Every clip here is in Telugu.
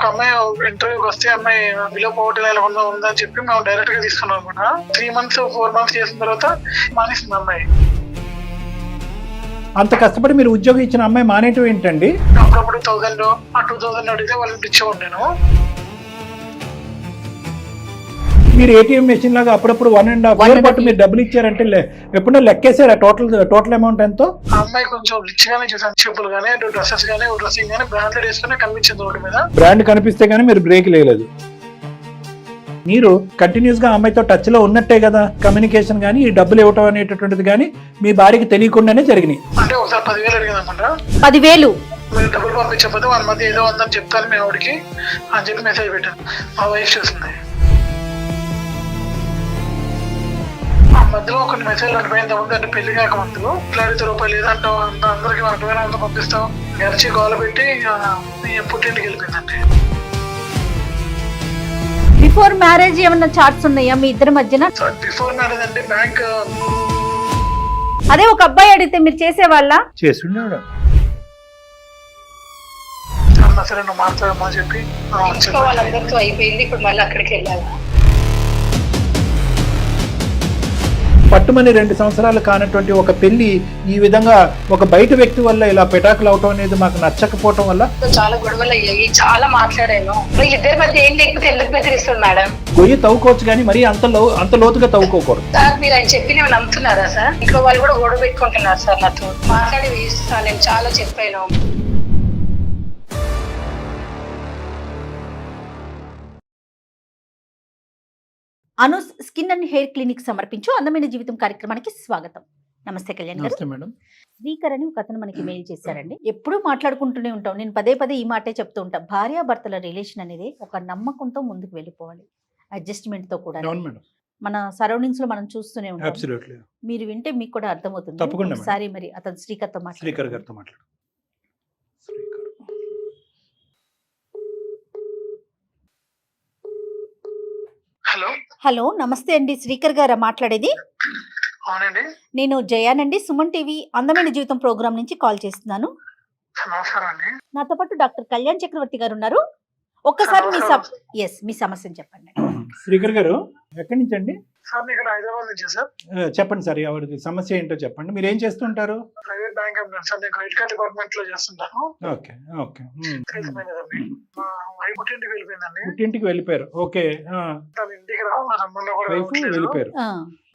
అమ్మాయి ఇంటర్వ్యూకి వస్తే అమ్మాయి బిలో పోటీ నెలకొందా ఉందని చెప్పి మేము డైరెక్ట్ గా తీసుకున్నాం అనమాట. 3 months 4 months చేసిన తర్వాత మానేసింది అమ్మాయి. అంత కష్టపడి మీరు ఉద్యోగం ఇచ్చిన అమ్మాయి మానేయటం ఏంటండి? అప్పుడప్పుడు 2000 అడిగితే వాళ్ళకి ఇచ్చేవాడు నేను. మీరు ఏటీఎం మెషిన్ లాగా అప్పుడప్పుడు 1.5 year పాటు మీరు డబ్బులు ఇచ్చారంటే ఎప్పుడో లెక్కేసారా టోటల్ అమౌంట్ ఎంతో? ఆ అమ్మాయి కొంచెం రిచ్ గానే చేశాను. చెప్పులు గానీ డ్రెస్సెస్ గానీ డ్రెస్సింగ్ గానీ బ్రాండెడ్ వేసుకునే కనిపించింది రోడ్డు మీద. బ్రాండ్ కనిపిస్తే గానీ మీరు బ్రేక్ లేదు. మీరు కంటిన్యూస్ గా అమ్మాయితో టచ్ లో ఉన్నట్టే కదా, కమ్యూనికేషన్ గానీ ఈ డబ్బులు ఇవ్వటం అనేటటువంటిది కానీ మీ భార్యకి తెలియకుండానే జరిగినాయి. అంటే ఒకసారి 10,000 అడిగిందన్నమాట. 10,000 మీరు డబ్బులు పంపించకపోతే వాళ్ళ మధ్య ఏదో ఉందని చెప్తాను మీ ఆవిడకి అని చెప్పి మెసేజ్ పెట్టాను. మా వైఫ్ చూసింది. ఆ మధ్యలో కొన్ని మెసేజ్లు అనిపోయింది. ముందు అంటే పెళ్లి కాక ముందు ₹2,000 లేదంటే అందరికి 1,000 పంపిస్తాం గరిచి గోల పెట్టి పుట్టింటికి వెళ్ళిపోయిందండి. బిఫోర్ మ్యారేజ్ ఏమన్నా చార్ట్స్ ఉన్నాయా మీ ఇద్దరి మధ్యన? బిఫోర్ మ్యారేజ్ అంటే బ్యాంక్ అదే ఒక అబ్బాయి అడిగితే మీరు చేసేవాళ్ళ? చేస్తున్నాడు. సరే నువ్వు మాట్లాడమా చెప్పి వాళ్ళందరితో అయిపోయింది. ఇప్పుడు మళ్ళీ అక్కడికి వెళ్ళాలి. పట్టుమని 2 సంవత్సరాలు కానటువంటి ఒక పెళ్లి ఈ విధంగా ఒక బయట వ్యక్తి వల్ల ఇలా పెటాకులు అవటం అనేది మాకు నచ్చకపోవటం వల్ల చాలా గొడవలు అయ్యాయి. చాలా మాట్లాడాను. ఇద్దరి మధ్య ఏం లేకపోతే ఎందుకు బెదిరిస్తుంది మేడం? గొయ్యి తవ్వుకోవచ్చు కానీ మరి అంత లోతుగా తవ్వుకోకూడదు. సార్ మీరు ఆయన చెప్పి నేను నమ్ముతున్నారా సార్? ఇంట్లో వాళ్ళు కూడా గొడవ పెట్టుకుంటున్నారు సార్ నాతో. మాట్లాడి వేస్తాను. నేను చాలా చెప్పాను. అనుస్ స్కిన్ అండ్ హెయిర్ క్లినిక్ సమర్పించు అందమైన జీవితం కార్యక్రమానికి స్వాగతం. నమస్తే కళ్యాణ్ గారు. మేడం. శ్రీకర్ అని ఒక అతను మనకి మెయిల్ చేశారండి. ఎప్పుడూ మాట్లాడుకుంటూనే ఉంటాం. నేను పదే ఈ మాటే చెప్తూ ఉంటా. భార్యాభర్తల రిలేషన్ అనేది ఒక నమ్మకంతో ముందుకు వెళ్ళిపోవాలి, అడ్జస్ట్మెంట్ తో కూడా. మన సరౌండింగ్స్ లో మనం చూస్తూనే ఉంటాం. మీరు వింటే మీకు కూడా అర్థమవుతుంది. ఒకసారి మరి అతను శ్రీకర్తో మాట్లాడు. హలో నమస్తే అండి, శ్రీకర్ గారా మాట్లాడేది? అవునండి. నేను జయానండి, సుమన్ టీవీ అందమైన జీవితం ప్రోగ్రామ్ నుంచి కాల్ చేస్తున్నాను. నమస్కారం అండి. నాతో పాటు డాక్టర్ కళ్యాణ్ చక్రవర్తి గారు ఉన్నారు. ఒక్కసారి మీ సమస్యను చెప్పండి. శ్రీకర్ గారు ఎక్కడి నుంచి అండి? సార్ ఇక్కడ హైదరాబాద్ నుంచి సార్. చెప్పండి సార్, ఎవరిది సమస్య ఏంటో చెప్పండి. మీరు ఏం చేస్తుంటారు? Private bank employee sir. నేను క్రెడిట్ కార్డ్ డిపార్ట్మెంట్ లో చేస్తుంటాను. ఓకే. మా వైఫ్ పుట్టింటికి వెళ్ళిపోయిందండి. పుట్టింటికి వెళ్ళిపోయారు. ఓకే. తన ఇంటికి రావాలి రమ్మన్నా కూడా వెళ్ళిపోయారు.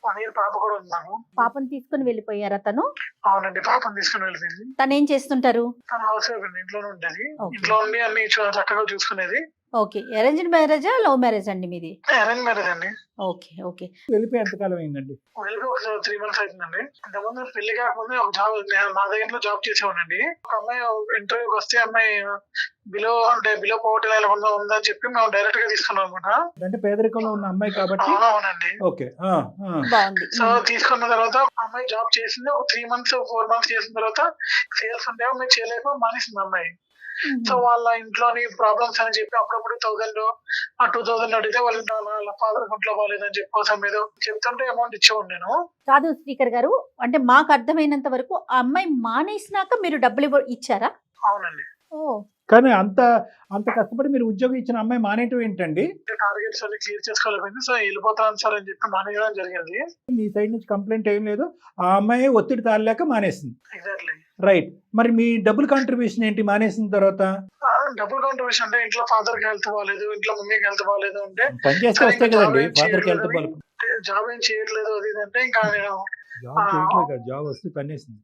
1 year పాప కూడా ఉన్నాము. పాపను తీసుకుని వెళ్ళిపోయారా తను? అవునండి, పాపను తీసుకుని వెళ్ళిపోయింది. తను ఏం చేస్తుంటారు? తన హౌస్ వైఫ్ ఇంట్లోనే ఉండేది. ఇంట్లో ఉండి అన్ని చక్కగా చూసుకునేది. ఓకే. అరేంజ్డ్ మ్యారేజా లవ్ మ్యారేజ్ అండి మీది? అరేంజ్ మ్యారేజ్ అండి. ఓకే. వెళ్ళిపోయి ఎంతకాలం అయిందండి? వెళ్ళిపోయి ఒక 3 months అవుతుందండి. ఇంతకుముందు పెళ్లి కాకముందు ఒక జాబ్, మా దగ్గర జాబ్ చేసేవాడండి. ఒక అమ్మాయి ఇంటర్వ్యూకి వస్తే అమ్మాయి బిలో పోటీ నెలకొందా ఉందని చెప్పి మేము డైరెక్ట్ గా తీసుకున్నాం అనమాట. అంటే పేదరికంలో ఉన్న అమ్మాయి కాబట్టి. అవునండి. ఓకే. బాగుంది. సో తీసుకున్న తర్వాత అమ్మాయి జాబ్ చేసింది. ఒక 3 months 4 months చేసిన తర్వాత సేల్స్ ఉంటే అమ్మాయి చేయలేక మానేసింది అమ్మాయి. సో వాళ్ళ ఇంట్లోని ప్రాబ్లమ్స్ అని చెప్పి అప్పుడప్పుడు 1,000 అడిగితే వాళ్ళ ఫాదర్ ఇంట్లో బాగాలేదని చెప్పి ఏదో చెప్తుంటే అమౌంట్ ఇచ్చేవాడు నేను. కాదు శ్రీకర్ గారు, అంటే మాకు అర్థమైనంత వరకు ఆ అమ్మాయి మానేసినాక మీరు డబ్బులు ఇచ్చారా? అవునండి. కానీ అంత కష్టపడి మీరు ఉద్యోగం ఇచ్చిన అమ్మాయి మానేయటం ఏంటండి? టార్గెట్స్ అన్ని క్లియర్ చేసుకోలేకపోయింది. సో వెళ్ళిపోతాను సార్ అని చెప్పి మానేయడం జరిగింది. మీ సైడ్ నుంచి కంప్లైంట్ ఏం లేదు, ఆ అమ్మాయి ఒత్తిడి తాళలేక మానేసింది. ఎగ్జాక్ట్లీ. రైట్. మరి మీ డబ్బులు కాంట్రిబ్యూషన్ ఏంటి మానేసిన తర్వాత? డబ్బుల్ కాంట్రిబ్యూషన్ అంటే ఇంట్లో ఫాదర్ కి హెల్త్ బాగాలేదు, ఇంట్లో మమ్మీకి హెల్త్ బాగాలేదు అంటే పని చేస్తే వస్తాయి కదండి. ఫాదర్ కి హెల్త్ బాగాలేదు, జాబ్ ఏం చేయట్లేదు అది అంటే ఇంకా నేను జాబ్ వస్తే పనిచేసింది.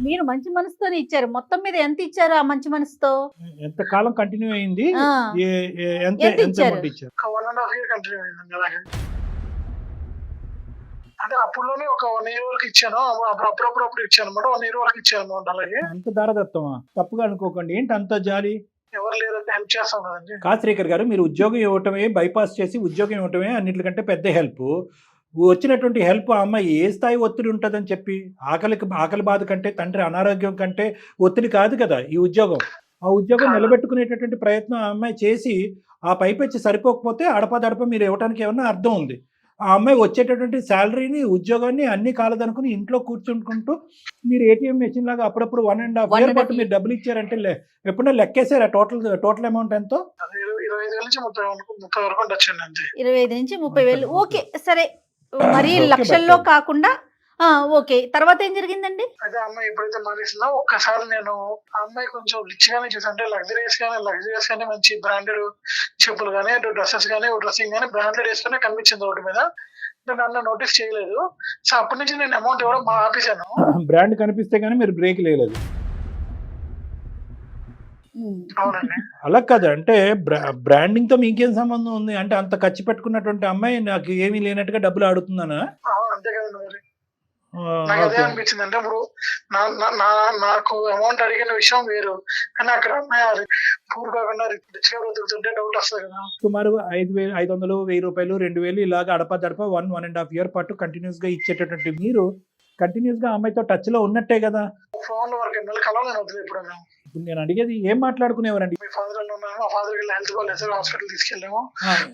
మీరు మంచి మనసుతోనే ఇచ్చారు. మొత్తం మీద ఎంత ఇచ్చారు ఆ మంచి మనసుతో? ఎంత కాలం కంటిన్యూ అయింది? ఎంత ఇచ్చారు? 1.5 year కంటిన్యూ అయిందండి అలాగే. అంటే అప్పుడులోనే ఒక 1 year వరకు ఇచ్చాను. అప్పుడప్పుడు ఇచ్చాను అనమాట. 1 year వరకు ఇచ్చాను అనమాట. అలాగే అంత దారదత్తమా? తప్పుగా అనుకోకండి. ఏంటి అంత జాలి? ఎవరు లేదంటే హెల్ప్ చేస్తాం కదండి. శ్రీకర్ గారు, మీరు ఉద్యోగం ఇవ్వటమే, బైపాస్ చేసి ఉద్యోగం ఇవ్వటమే అన్నిటికంటే పెద్ద హెల్ప్. వచ్చినటువంటి హెల్ప్ ఆ అమ్మాయి ఏ స్థాయి ఒత్తిడి ఉంటుందని చెప్పి, ఆకలి బాధ కంటే, తండ్రి అనారోగ్యం కంటే ఒత్తిడి కాదు కదా ఈ ఉద్యోగం. ఆ ఉద్యోగం నిలబెట్టుకునేటటువంటి ప్రయత్నం ఆ అమ్మాయి చేసి ఆ పైపెచ్చి సరిపోకపోతే అడపదడప మీరు ఇవ్వడానికి ఏమన్నా అర్థం ఉంది. ఆ అమ్మాయి వచ్చేటటువంటి శాలరీని ఉద్యోగాన్ని అన్ని కాలదనుకుని ఇంట్లో కూర్చుంటుకుంటూ మీరు ఏటీఎం మెషిన్ లాగా అప్పుడప్పుడు 1.5 year పాటు మీరు డబ్బులు ఇచ్చారంటే ఎప్పుడైనా లెక్కేసారా టోటల్ అమౌంట్ ఎంతో? 25,000 నుంచి 30 వరకు ఉండొచ్చండి అంతే. 25 నుంచి 30,000. ఓకే సరే, మరి లక్షల్లో కాకుండా ఓకే. తర్వాత ఏం జరిగిందండి? అయితే అమ్మాయి ఎప్పుడైతే మానేసిందో ఒక్కసారి నేను ఆ అమ్మాయి కొంచెం రిచ్ గానే చూసాను, అంటే లగ్జరియస్ గానే మంచి బ్రాండెడ్ చెప్పులు కానీ డ్రెస్సెస్ కానీ డ్రెస్సింగ్ కానీ బ్రాండెడ్ వేసుకునే కనిపించింది ఒకటి మీద. నన్ను నోటీస్ చేయలేదు. సో అప్పటి నుంచి నేను అమౌంట్ ఇవ్వడం ఆపేశాను. బ్రాండ్ కనిపిస్తే గానీ మీరు బ్రేక్ లేదు. అవునండి. అలా కాదు, అంటే బ్రాండింగ్ తో మీకేం సంబంధం ఉంది? అంటే అంత ఖర్చు పెట్టుకున్నటువంటి అమ్మాయి నాకు ఏమీ లేనట్టుగా డబ్బులు ఆడుతుందనా? అంతే కదండి మరి. నాకు అదే అనిపించింది. అంటే ఇప్పుడు నాకు అమౌంట్ అడిగిన విషయం వేరు, కానీ అక్కడ అమ్మాయి పూర్ కాకుండా రిచ్ గా బ్రతుకుతుంటే డౌట్ వస్తుంది కదా. సుమారు 5,500, 1,000 రూపాయలు, 2,000 ఇలాగ అడప 1.5 year పాటు కంటిన్యూస్ గా ఇచ్చేటటువంటి మీరు కంటిన్యూస్ గా అమ్మాయితో టచ్ లో ఉన్నట్టే కదా. ఫోన్ వరకు కలవలేను వద్దు. ఇప్పుడు ఇప్పుడు నేను అడిగేది ఏం మాట్లాడుకునేవారండి? మీ ఫాదర్ ఉన్నాము, మా ఫాదర్ కి హెల్త్ బాగాలేదు సార్, హాస్పిటల్ తీసుకెళ్ళాము,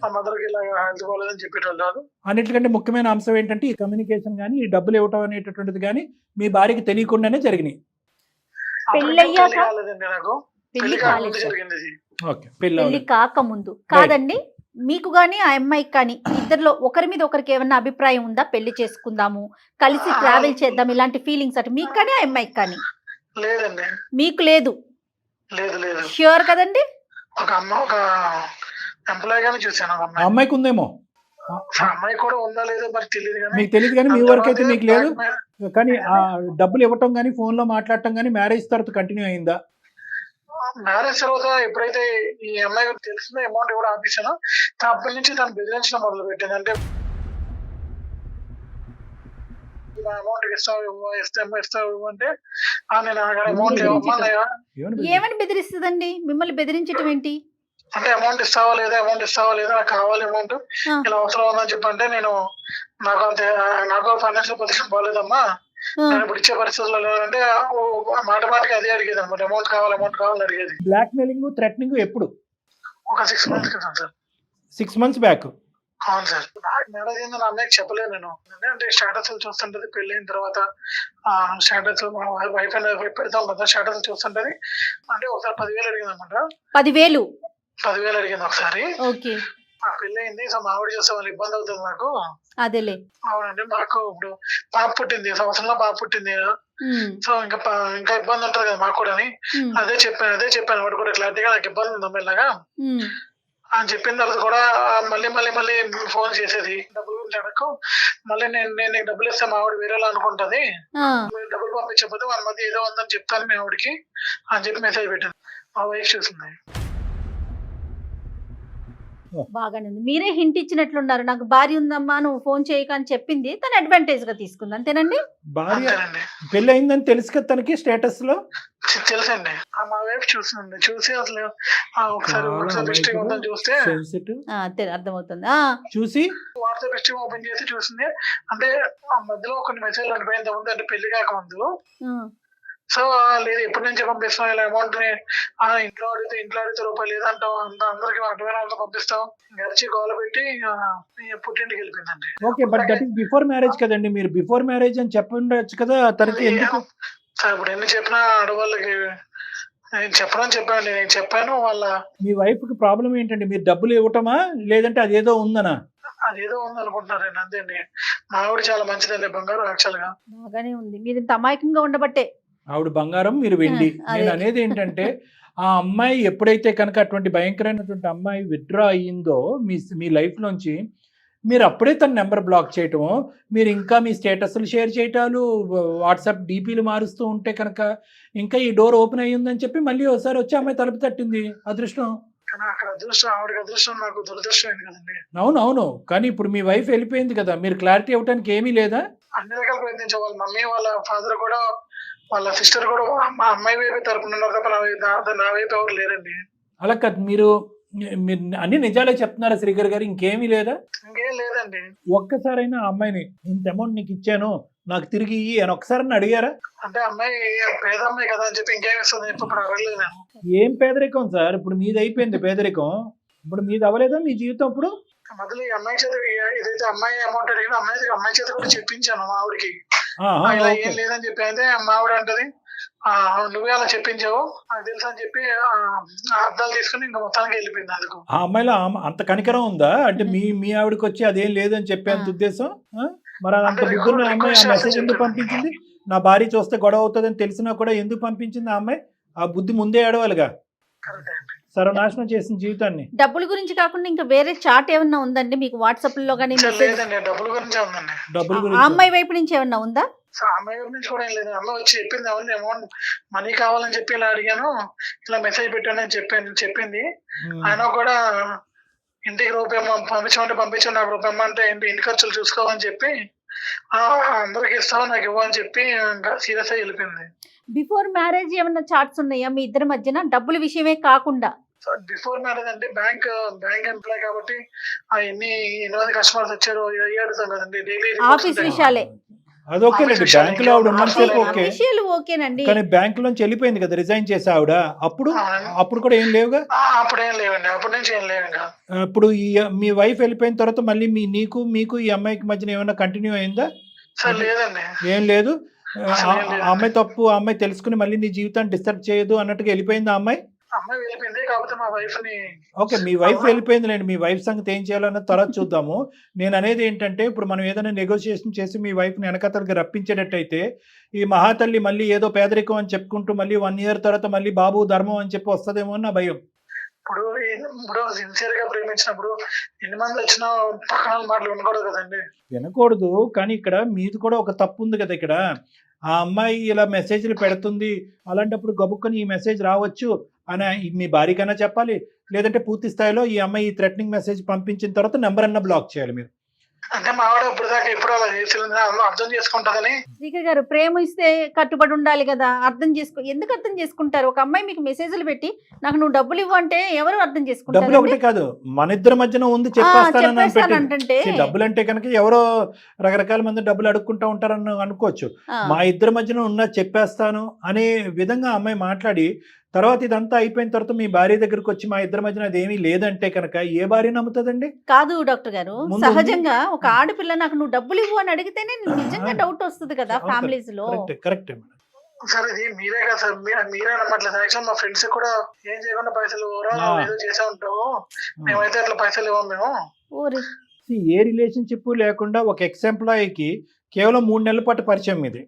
మా మదర్ కి ఇలా హెల్త్ బాగాలేదని చెప్పేటోళ్ళు. అన్నిటికంటే ముఖ్యమైన అంశం ఏంటంటే ఈ కమ్యూనికేషన్ కానీ ఈ డబ్బులు ఇవ్వటం అనేటటువంటిది కానీ మీ భార్యకి తెలియకుండానే జరిగినాయి. పెళ్లి కాకముందు కాదండి, మీకు గానీ ఆ అమ్మాయికి కానీ ఇద్దరిలో ఒకరి మీద ఒకరికి ఏమన్నా అభిప్రాయం ఉందా? పెళ్లి చేసుకుందాము, కలిసి ట్రావెల్ చేద్దాం, ఇలాంటి ఫీలింగ్స్ అటు మీకు కానీ ఆ అమ్మాయికి కానీ? లేదండి. మీకు లేదు? లేదు. ష్యూర్ కదండి? ఒక ఎంప్లాయ్ గానే చూసాను. అమ్మాయికి ఉందేమో, అమ్మాయి కూడా ఉందా లేదో మరి తెలియదు కానీ మీకు తెలియదు, కానీ మీ వరకు అయితే మీకు లేదు. కానీ ఆ డబ్బులు ఇవ్వటం కానీ ఫోన్ లో మాట్లాడటం కానీ మ్యారేజ్ తర్వాత కంటిన్యూ అయిందా? మ్యారేజ్ తర్వాత ఎప్పుడైతే ఈ అమ్మాయి తెలిసిందో అమౌంట్ కూడా ఆపేసాను, అప్పటి నుంచి తను బెదిరించడం మొదలు పెట్టింది. అంటే అమౌంట్ ఇస్తావు అంటే నేను అమౌంట్ ఏమని బెదిరిస్తుందండి? మిమ్మల్ని బెదిరించడం ఏంటి? అంటే అమౌంట్ ఇస్తావా లేదా నాకు కావాలి అమౌంట్, ఇలా అవసరం ఉందని చెప్పంటే నేను నాకు ఫైనాన్షియల్ పొజిషన్ బాగాలేదమ్మా, నేను ఇప్పుడు ఇచ్చే పరిస్థితుల్లో లేదంటే మాటకి అదే అడిగేది అనమాట. అమౌంట్ కావాలని అడిగేది. బ్లాక్ మెయిలింగ్, థ్రెటనింగ్ ఎప్పుడు? ఒక 6 months క్రితం సార్. 6 months back? అవును సార్. మ్యారేజ్ అయిందని అమ్మాయికి చెప్పలేదు నేను. అంటే స్టేటస్ చూస్తుంటది పెళ్ళైన తర్వాత, స్టేటస్ వైఫ్ అండ్ పెడతాం కదా, స్టేటస్ చూస్తుంటది. అంటే ఒకసారి 10,000 అడిగింది అనమాట. 10,000 అడిగింది ఒకసారి. పెళ్లి అయింది. సో మావిడ చూస్తే వాళ్ళు ఇబ్బంది అవుతుంది నాకు. అదేలే. అవునండి. మాకు ఇప్పుడు పాప పుట్టింది, సంవత్సరంలో పాప పుట్టింది. సో ఇంకా ఇబ్బంది ఉంటుంది కదా మాకు కూడా అని అదే చెప్పాను వాడు కూడా క్లారిటీగా, నాకు ఇబ్బంది ఉంది అమ్మాయిలాగా అని చెప్పిన తర్వాత కూడా మళ్ళీ ఫోన్ చేసేది, డబ్బుల గురించి అడగకు, మళ్ళీ నేను నీకు డబ్బులు ఇస్తే మా ఆవిడ వేరేలా అనుకుంటది, డబ్బులు పంపించకపోతే వాళ్ళ మధ్య ఏదో ఉందని చెప్తాను మీ ఆవిడకి అని చెప్పి మెసేజ్ పెట్టాను. మా వైఫ్ చూసింది. బాగానే ఉంది. మీరే హింట్ ఇచ్చినట్లున్నారు, నాకు భార్య ఉందమ్మా నువ్వు ఫోన్ చేయక అని చెప్పింది, తను అడ్వాంటేజ్ గా తీసుకుంది, అంతేనండి? భార్య పెళ్లి అయిందని తెలుసు కదా తనకి స్టేటస్ లో? తెలుసండి. మా వైఫ్ చూసింది. చూసి అసలు ఒకసారి హిస్టరీ ఉందని చూస్తే అర్థమవుతుంది. చూసి వాట్సాప్ హిస్టరీ ఓపెన్ చేసి చూసింది. అంటే ఆ మధ్యలో కొన్ని మెసేజ్ అనిపోయింది ముందు, అంటే పెళ్లి కాకముందు. సో లేదు ఎప్పటి నుంచి పంపిస్తాం ఇలా అమౌంట్ ఇంట్లో అడిగితే రూపాయలు లేదంటాం, అందరికి 1,000 పంపిస్తాం, గడిచి గోల పెట్టి పుట్టింటికి వెళ్ళిపోయిందండి. Okay, but that is before marriage కదండి, మీరు బిఫోర్ మ్యారేజ్ అని చెప్పండొచ్చు కదా తనకి. ఎందుకు సార్ ఇప్పుడు ఎన్ని చెప్పినా ఆడవాళ్ళకి నేను చెప్పాను. నేను చెప్పాను వాళ్ళ మీ వైఫ్ కి ప్రాబ్లం ఏంటండి? మీరు డబ్బులు ఇవ్వటమా లేదంటే అదేదో ఉందనా? అదేదో ఉంది అనుకుంటున్నారండి. అంతేండి. మా ఆవిడ చాలా మంచిదండి, బంగారం యాక్చువల్ గా. బాగానే ఉంది. మీరు ఇంత అమాయకంగా ఉండబట్టే. ఆవిడ బంగారం, మీరు వెండి. నేను అనేది ఏంటంటే ఆ అమ్మాయి ఎప్పుడైతే కనుక అటువంటి భయంకరమైనటువంటి అమ్మాయి విత్డ్రా అయ్యిందో మీ లైఫ్ నుంచి, మీరు అప్పుడే తన నెంబర్ బ్లాక్ చేయటము, మీరు ఇంకా మీ స్టేటస్లు షేర్ చేయటాలు, వాట్సాప్ డీపీలు మారుస్తూ ఉంటే కనుక ఇంకా ఈ డోర్ ఓపెన్ అయ్యిందని చెప్పి మళ్ళీ ఒకసారి వచ్చి అమ్మాయి తలుపు తట్టింది. అదృష్టం. అక్కడ అదృష్టం, ఆవిడకి అదృష్టం, నాకు దురదృష్టం అయింది కదండి. అవును, కానీ ఇప్పుడు మీ వైఫ్ వెళ్ళిపోయింది కదా, మీరు క్లారిటీ ఇవ్వడానికి ఏమీ లేదా? అన్ని రకాల ప్రయత్నించే వాళ్ళ మమ్మీ వాళ్ళ ఫాదర్ కూడా వాళ్ళ సిస్టర్ కూడా మా అమ్మాయి వైపు తరపున ఉన్నారు తప్ప నా వైపు ఎవరు లేరండి. అలా కాదు, మీరు అన్ని నిజాలే చెప్తున్నారా శ్రీకర్ గారు? ఇంకేమీ లేదా? ఇంకేం లేదండి. ఒక్కసారైనా అమ్మాయిని ఇంత అమౌంట్ నీకు ఇచ్చాను నాకు తిరిగి ఇయ్యి అని ఒకసారి అడిగారా? అంటే అమ్మాయి పేద అమ్మాయి కదా అని చెప్పి ఇంకేమి ఇస్తుంది ఇప్పుడు అడగలేదు నేను. ఏం పేదరికం సార్? ఇప్పుడు మీది అయిపోయింది పేదరికం, ఇప్పుడు మీది అవ్వలేదా మీ జీవితం? ఇప్పుడు మొదలు ఈ అమ్మాయి చేత ఏదైతే అమ్మాయి అమౌంట్ అడిగినా అమ్మాయి చేత కూడా చెప్పించాను మా ఆవిడకి. ఇలా ఏం లేదని చెప్పి అయితే మా ఆవిడ అంటది, నువ్వే అలా చెప్పించావు నాకు తెలుసు అని చెప్పి అర్థాలు తీసుకుని ఇంకా మొత్తానికి వెళ్ళిపోయింది. అందుకు ఆ అమ్మాయిలో అంత కనికరం ఉందా? అంటే మీ ఆవిడకి వచ్చి అదేం లేదని చెప్పేంత ఉద్దేశం? మరి అంత బుద్ధున్న అమ్మాయి ఆ మెసేజ్ ఎందుకు పంపించింది? నా భార్య చూస్తే గొడవ అవుతుందని తెలిసినా కూడా ఎందుకు పంపించింది ఆ అమ్మాయి? ఆ బుద్ధి ముందే ఆడవాలిగా. సర్వనాశనం చేసిన జీవితాన్ని. డబ్బుల గురించి కాకుండా ఇంకా వేరే చాట్ ఏమన్నా ఉందండి మీకు వాట్సాప్ లో కానీ? లేదండి, డబ్బుల గురించి ఉందండి. డబ్బుల ఆ గురించి అమ్మాయి వైపు నుంచి ఏమన్నా ఉందా? అమ్మాయి గురించి కూడా ఏం లేదు. అమ్మాయి వచ్చి చెప్పింది, అవును అమౌంట్ మనీ కావాలని చెప్పి ఇలా అడిగాను, ఇలా మెసేజ్ పెట్టాను అని చెప్పింది. ఆయన కూడా ఇంటికి రూపాయి పంపించమంటే నాకు రూపాయి అంటే ఇంటి ఖర్చులు చూసుకోవాలని చెప్పి అందరికి ఇస్తావు నాకు ఇవ్వని చెప్పి సీరియస్ గా వెళ్ళిపోయింది. బిఫోర్ మ్యారేజ్ ఏమన్నా చాట్స్ ఉన్నాయా మీ ఇద్దరి మధ్యన డబ్బుల విషయమే కాకుండా? బిఫోర్ మ్యారేజ్ అంటే బ్యాంక్ ఎంప్లాయ్ కాబట్టి ఎన్ని మంది కస్టమర్స్ వచ్చారు అడుగుతాం కదండి డైలీ. ఆఫీస్ విషయాలే అది ఓకేనండి, బ్యాంక్ లో ఆవిడ ఉన్నంతసేపు ఓకే. విషయాలు ఓకేనండి, కానీ బ్యాంక్ లోంచి వెళ్ళిపోయింది కదా, రిజైన్ చేసి ఆవిడ. అప్పుడు కూడా ఏం లేవుగా? అప్పుడేం లేవండి, అప్పటి నుంచి ఏం లేవు. ఇంకా ఇప్పుడు మీ వైఫ్ వెళ్ళిపోయిన తర్వాత మళ్ళీ మీకు ఈ అమ్మాయికి మధ్యన ఏమైనా కంటిన్యూ అయిందా? సార్ లేదండి, ఏం లేదు. ఆ అమ్మాయి తప్పు, ఆ అమ్మాయి తెలుసుకుని మళ్ళీ నీ జీవితాన్ని డిస్టర్బ్ చేయదు అన్నట్టుగా వెళ్ళిపోయింది ఆ అమ్మాయి. అమ్మాయి వెళ్ళిపోయింది కాబట్టి మా వైఫ్ ని. ఓకే, మీ వైఫ్ వెళ్ళిపోయింది లేండి, మీ వైఫ్ సంగతి ఏం చేయాలన్న తర్వాత చూద్దాము. నేను అనేది ఏంటంటే ఇప్పుడు మనం ఏదైనా నెగోషియేషన్ చేసి మీ వైఫ్ని వెనకతలకి రప్పించేటట్టయితే ఈ మహాతల్లి మళ్ళీ ఏదో పేదరికం అని చెప్పుకుంటూ మళ్ళీ 1 year తర్వాత మళ్ళీ బాబు ధర్మం అని చెప్పి వస్తుందేమో అని నా భయం. ఇప్పుడు సిన్సియర్ గా ప్రేమించినప్పుడు ఎన్ని మంది వచ్చినా పక్కన మాటలు వినకూడదు కదండి. వినకూడదు, కానీ ఇక్కడ మీది కూడా ఒక తప్పు ఉంది కదా. ఇక్కడ ఆ అమ్మాయి ఇలా మెసేజ్లు పెడుతుంది, అలాంటప్పుడు గబుక్కని ఈ మెసేజ్ రావచ్చు అని మీ భార్యకైనా చెప్పాలి, లేదంటే పూర్తి స్థాయిలో ఈ అమ్మాయి థ్రెటనింగ్ మెసేజ్ పంపించిన తర్వాత నెంబర్ అన్న బ్లాక్ చేయాలి మీరు. అంటే మా ఆవిడ ఇప్పుడు దాకా ఎప్పుడు అలా చేసి అర్థం చేసుకుంటుందని. శ్రీకర్ గారు, ప్రేమ ఇస్తే కట్టుబడి ఉండాలి కదా, ఎందుకు అర్థం చేసుకుంటారు? ఒక అమ్మాయి మీకు మెసేజ్లు పెట్టి నాకు నువ్వు డబ్బులు ఇవ్వు అంటే ఎవరు అర్థం చేసుకుంటారు? డబ్బులు ఒకటే కాదు, మన ఇద్దరి మధ్యన ఉంది చెప్పేస్తానంటే డబ్బులు అంటే కనుక ఎవరో రకరకాల మంది డబ్బులు అడుక్కుంటా ఉంటారని అనుకోవచ్చు. మా ఇద్దరి మధ్యన ఉన్న చెప్పేస్తాను అనే విధంగా అమ్మాయి మాట్లాడి తర్వాత ఇదంతా అయిపోయిన తర్వాత మీ భార్య దగ్గరకు వచ్చి మా ఇద్దరి మధ్యన అదేమీ లేదంటే కనుక ఏ భార్య నమ్ముతుందండి? కాదు డాక్టర్ గారు, సహజంగా ఒక ఆడపిల్ల నాకు నువ్వు డబ్బులు ఇవ్వు అని అడిగితేనే నిజంగా డౌట్ వస్తుంది కదా ఫ్యామిలీస్ లో. కరెక్ట్. సార్ ఇది మీరే కదా సార్, మీరే అనట్లేదు. యాక్చువల్ మా ఫ్రెండ్స్ కూడా ఏం చేయకుండా పైసలు ఏదో చేసే ఉంటావు, మేమైతే అట్లా పైసలు ఇవ్వం మేము. ఏ రిలేషన్షిప్ లేకుండా ఒక ఎక్స్ ఎంప్లాయీకి కేవలం 3 నెలల పాటు పరిచయం ఇది.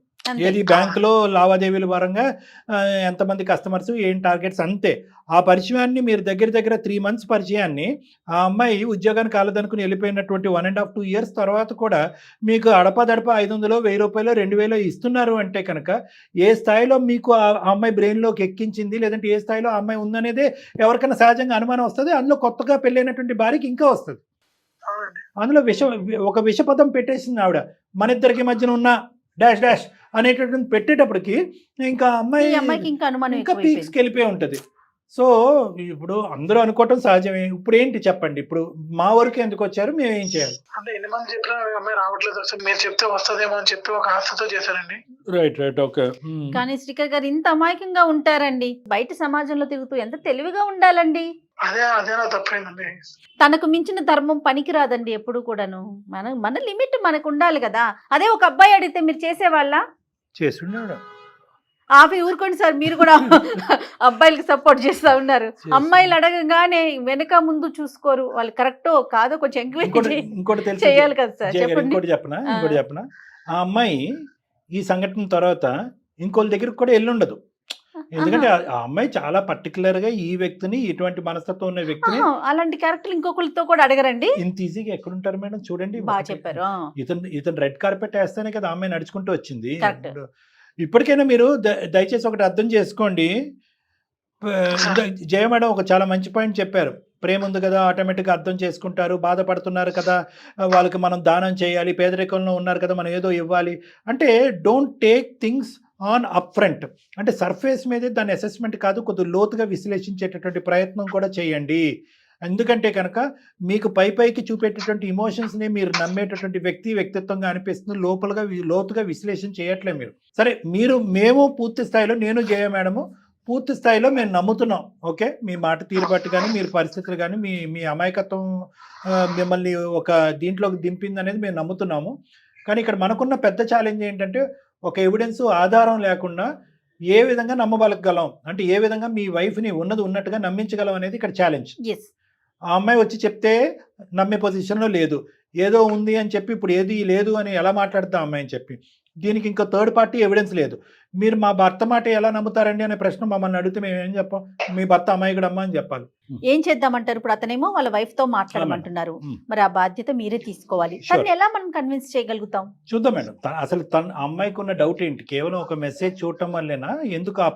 ఏది బ్యాంకులో లావాదేవీల పరంగా ఎంతమంది కస్టమర్స్, ఏం టార్గెట్స్, అంతే. ఆ పరిచయాన్ని మీరు దగ్గర 3 months పరిచయాన్ని ఆ అమ్మాయి ఉద్యోగానికి కాలదనుకుని వెళ్ళిపోయినటువంటి 1.5-2 years తర్వాత కూడా మీకు అడపదడప 500, 1000 రూపాయలు, 2000 ఇస్తున్నారు అంటే కనుక ఏ స్థాయిలో మీకు ఆ అమ్మాయి బ్రెయిన్లోకి ఎక్కించింది, లేదంటే ఏ స్థాయిలో ఆ అమ్మాయి ఉందనేదే ఎవరికైనా సహజంగా అనుమానం వస్తుంది. అందులో కొత్తగా పెళ్ళైనటువంటి భార్యకి ఇంకా వస్తుంది. అందులో ఒక విషపదం పెట్టేసింది ఆవిడ, మన ఇద్దరికి మధ్యన ఉన్న డాష్ డాష్ అనేటటువంటి పెట్టేటప్పటికి ఇంకా అమ్మాయికి ఇంకా పీక్స్కి వెళ్ళిపోయి ఉంటుంది. సో ఇప్పుడు అందరూ అనుకోవటం సహజమే. ఇప్పుడు ఏంటి చెప్పండి, ఇప్పుడు మా వరకు ఎందుకు వచ్చారు, మేము ఏం చేయాలి? అంటే ఎన్ని మంది చెప్పినా అమ్మాయి రావట్లేదు, మీరు చెప్తే వస్తుందేమో అని చెప్పి ఒక ఆశతో చేశారండి. Right okay. కానీ శ్రీకర్ గారు ఇంత అమాయకంగా ఉంటారండి, బయట సమాజంలో తిరుగుతూ ఎంత తెలివిగా ఉండాలండి. అదే నా తప్పైందండి. తనకు మించిన ధర్మం పనికిరాదండి ఎప్పుడు కూడాను. మన లిమిట్ మనకు ఉండాలి కదా. అదే ఒక అబ్బాయి అడిగితే మీరు చేసేవాళ్ళ? చేస్తుండే. ఊరుకోండి సార్, మీరు కూడా అబ్బాయిలకి సపోర్ట్ చేస్తా ఉన్నారు. అమ్మాయిలు అడగగానే వెనక ముందు చూసుకోరు, వాళ్ళు కరెక్టో కాదో కొంచెం ఎంక్వైరీ చేయాలి కదా సార్. ఇంకోటి చెప్పనా, ఆ అమ్మాయి ఈ సంఘటన తర్వాత ఇంకోళ్ళ దగ్గరికి కూడా వెళ్ళి ఉండదు. ఎందుకంటే ఆ అమ్మాయి చాలా పర్టికులర్ గా ఈ వ్యక్తిని, ఇటువంటి మనస్తత్వం ఉన్న వ్యక్తిని, అలాంటి క్యారెక్టర్ ఇంకొకరితో కూడా అడగరండి. ఇంత ఈజీగా ఎక్కడుంటారు మేడం? చూడండి, బాగా చెప్పారు. ఇతను రెడ్ కార్పెట్ వేస్తేనే కదా అమ్మాయి నడుచుకుంటూ వచ్చింది. ఇప్పటికైనా మీరు దయచేసి ఒకటి అర్థం చేసుకోండి. జయ మేడం ఒక చాలా మంచి పాయింట్ చెప్పారు. ప్రేమ ఉంది కదా, ఆటోమేటిక్గా అర్థం చేసుకుంటారు, బాధపడుతున్నారు కదా, వాళ్ళకి మనం దానం చేయాలి, పేదరికంలో ఉన్నారు కదా మనం ఏదో ఇవ్వాలి అంటే, don't take things on up front. అంటే సర్ఫేస్ మీదే దాని అసెస్మెంట్ కాదు, కొద్దిగా లోతుగా విశ్లేషించేటటువంటి ప్రయత్నం కూడా చేయండి. ఎందుకంటే కనుక మీకు పైకి చూపేటటువంటి ఇమోషన్స్ని మీరు నమ్మేటటువంటి వ్యక్తిత్వంగా అనిపిస్తుంది, లోతుగా విశ్లేషణ చేయట్లే మీరు. సరే, మేము పూర్తి స్థాయిలో, నేను జయ మేడము పూర్తి స్థాయిలో మేము నమ్ముతున్నాం. ఓకే, మీ మాట తీరుబట్టి కానీ మీరు పరిస్థితులు కానీ మీ అమాయకత్వం మిమ్మల్ని ఒక దీంట్లోకి దింపింది అనేది మేము నమ్ముతున్నాము. కానీ ఇక్కడ మనకున్న పెద్ద ఛాలెంజ్ ఏంటంటే ఒక ఎవిడెన్స్ ఆధారం లేకుండా ఏ విధంగా నమ్మబలగలం, అంటే ఏ విధంగా మీ వైఫ్ని ఉన్నది ఉన్నట్టుగా నమ్మించగలం అనేది ఇక్కడ ఛాలెంజ్. ఆ అమ్మాయి వచ్చి చెప్తే నమ్మే పొజిషన్లో లేదు, ఏదో ఉంది అని చెప్పి ఇప్పుడు ఏది లేదు అని ఎలా మాట్లాడతాం అమ్మాయి అని చెప్పి. దీనికి ఇంకా థర్డ్ పార్టీ ఎవిడెన్స్ లేదు. మీరు మా భర్త మాట ఎలా నమ్ముతారండి అనే ప్రశ్న మమ్మల్ని అడిగితే మేము ఏం చెప్పాం, మీ భర్త అమ్మాయికుడమ్మా అని చెప్పాలి. ఏం చేద్దామంటారు? ఇప్పుడు అతనేమో వాళ్ళ వైఫ్ తో మాట్లాడమంటున్నారు, మరి ఆ బాధ్యత మీరే తీసుకోవాలి. తను ఎలా మనం కన్విన్స్ చేయగలుగుతాం? చూద్దాం మేడం. అసలు తన అమ్మాయికి ఉన్న డౌట్ ఏంటి? కేవలం ఒక మెసేజ్ చూడటం వల్లేనా? ఎందుకు ఆ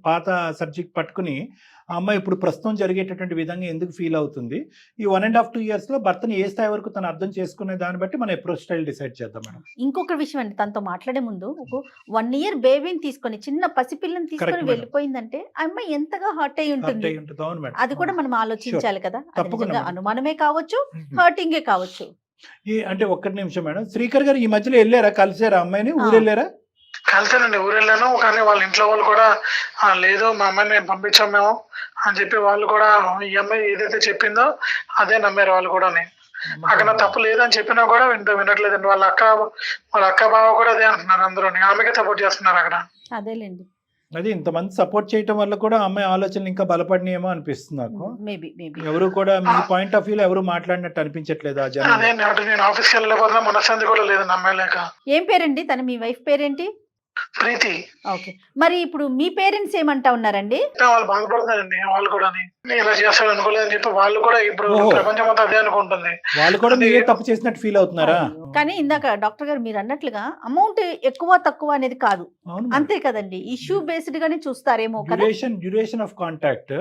పాత సబ్జెక్ట్ పట్టుకుని ఆ అమ్మాయి ఇప్పుడు ప్రస్తుతం జరిగేటటువంటి విధంగా ఎందుకు ఫీల్ అవుతుంది? ఈ 1.5 2 years లో భర్తని ఏ స్థాయి వరకు తను అర్థం చేసుకునే దాన్ని బట్టి మన అప్రోచ్ స్టైల్ డిసైడ్ చేద్దాం మేడం. ఇంకొక విషయం అండి, తనతో మాట్లాడే ముందు ఒక 1 year బేబీని తీసుకొని, చిన్న పసిపిల్లని తీసుకొని వెళ్ళిపోయిందంటే ఆ అమ్మాయి ఎంతగా హర్ట్ అయి ఉంటుంది. అది కూడా మనం ఆలోచించాలి కదా. అనుమానమే కావచ్చు, హర్టింగే కావచ్చు. అంటే ఒక్కటి నిమిషం మేడం, శ్రీకర్ గారు ఈ మధ్యలో వెళ్ళారా, కలిసారా అమ్మాయిని? ఊరు వెళ్ళారా? కలిసానండి, ఊరు వెళ్ళాను. కానీ వాళ్ళ ఇంట్లో వాళ్ళు కూడా లేదు మా అమ్మాయిని మేము పంపించాం మేము అని చెప్పి వాళ్ళు కూడా ఈ అమ్మాయి ఏదైతే చెప్పిందో అదే నమ్మారు వాళ్ళు కూడా. అక్కడ తప్పు లేదని చెప్పినా కూడా వినట్లేదండి. వాళ్ళ అక్క బావ కూడా అదే అంటున్నారు, అందరూ ఆమెకే సపోర్ట్ చేస్తున్నారు అక్కడ. అదేలేండి, అది ఇంతమంది సపోర్ట్ చేయటం వల్ల కూడా అమ్మాయి ఆలోచనలు ఇంకా బలపడినాయేమో అనిపిస్తుంది నాకు. ఎవరు కూడా మీ పాయింట్ ఆఫ్ వ్యూలో ఎవరు మాట్లాడినట్టు అనిపించట్లేదు. అదే నేను ఆఫీస్కి వెళ్ళలేకపోతున్నా, మనశ్శాంతి కూడా లేదు నమ్మలేక. ఏం పేరండి తన, మీ వైఫ్ పేరేంటి? ప్రీతి. ఓకే, మరి ఇప్పుడు మీ పేరెంట్స్ ఏమంటా ఉన్నారండి? వాళ్ళు బాధపడుతున్నారండి, వాళ్ళు కూడా ఇలా చేస్తాడు అనుకోలేదని చెప్పి వాళ్ళు కూడా ఇప్పుడు ప్రపంచం అంతా అదే అనుకుంటుంది. వాళ్ళు కూడా మీరే తప్పు చేసినట్టు ఫీల్ అవుతున్నారా? కానీ ఇందాక డాక్టర్ గారు మీరు అన్నట్లుగా అమౌంట్ ఎక్కువ తక్కువ అనేది కాదు, అంతే కదండి. ఇష్యూ బేస్డ్ గానే చూస్తారేమో. Duration of contact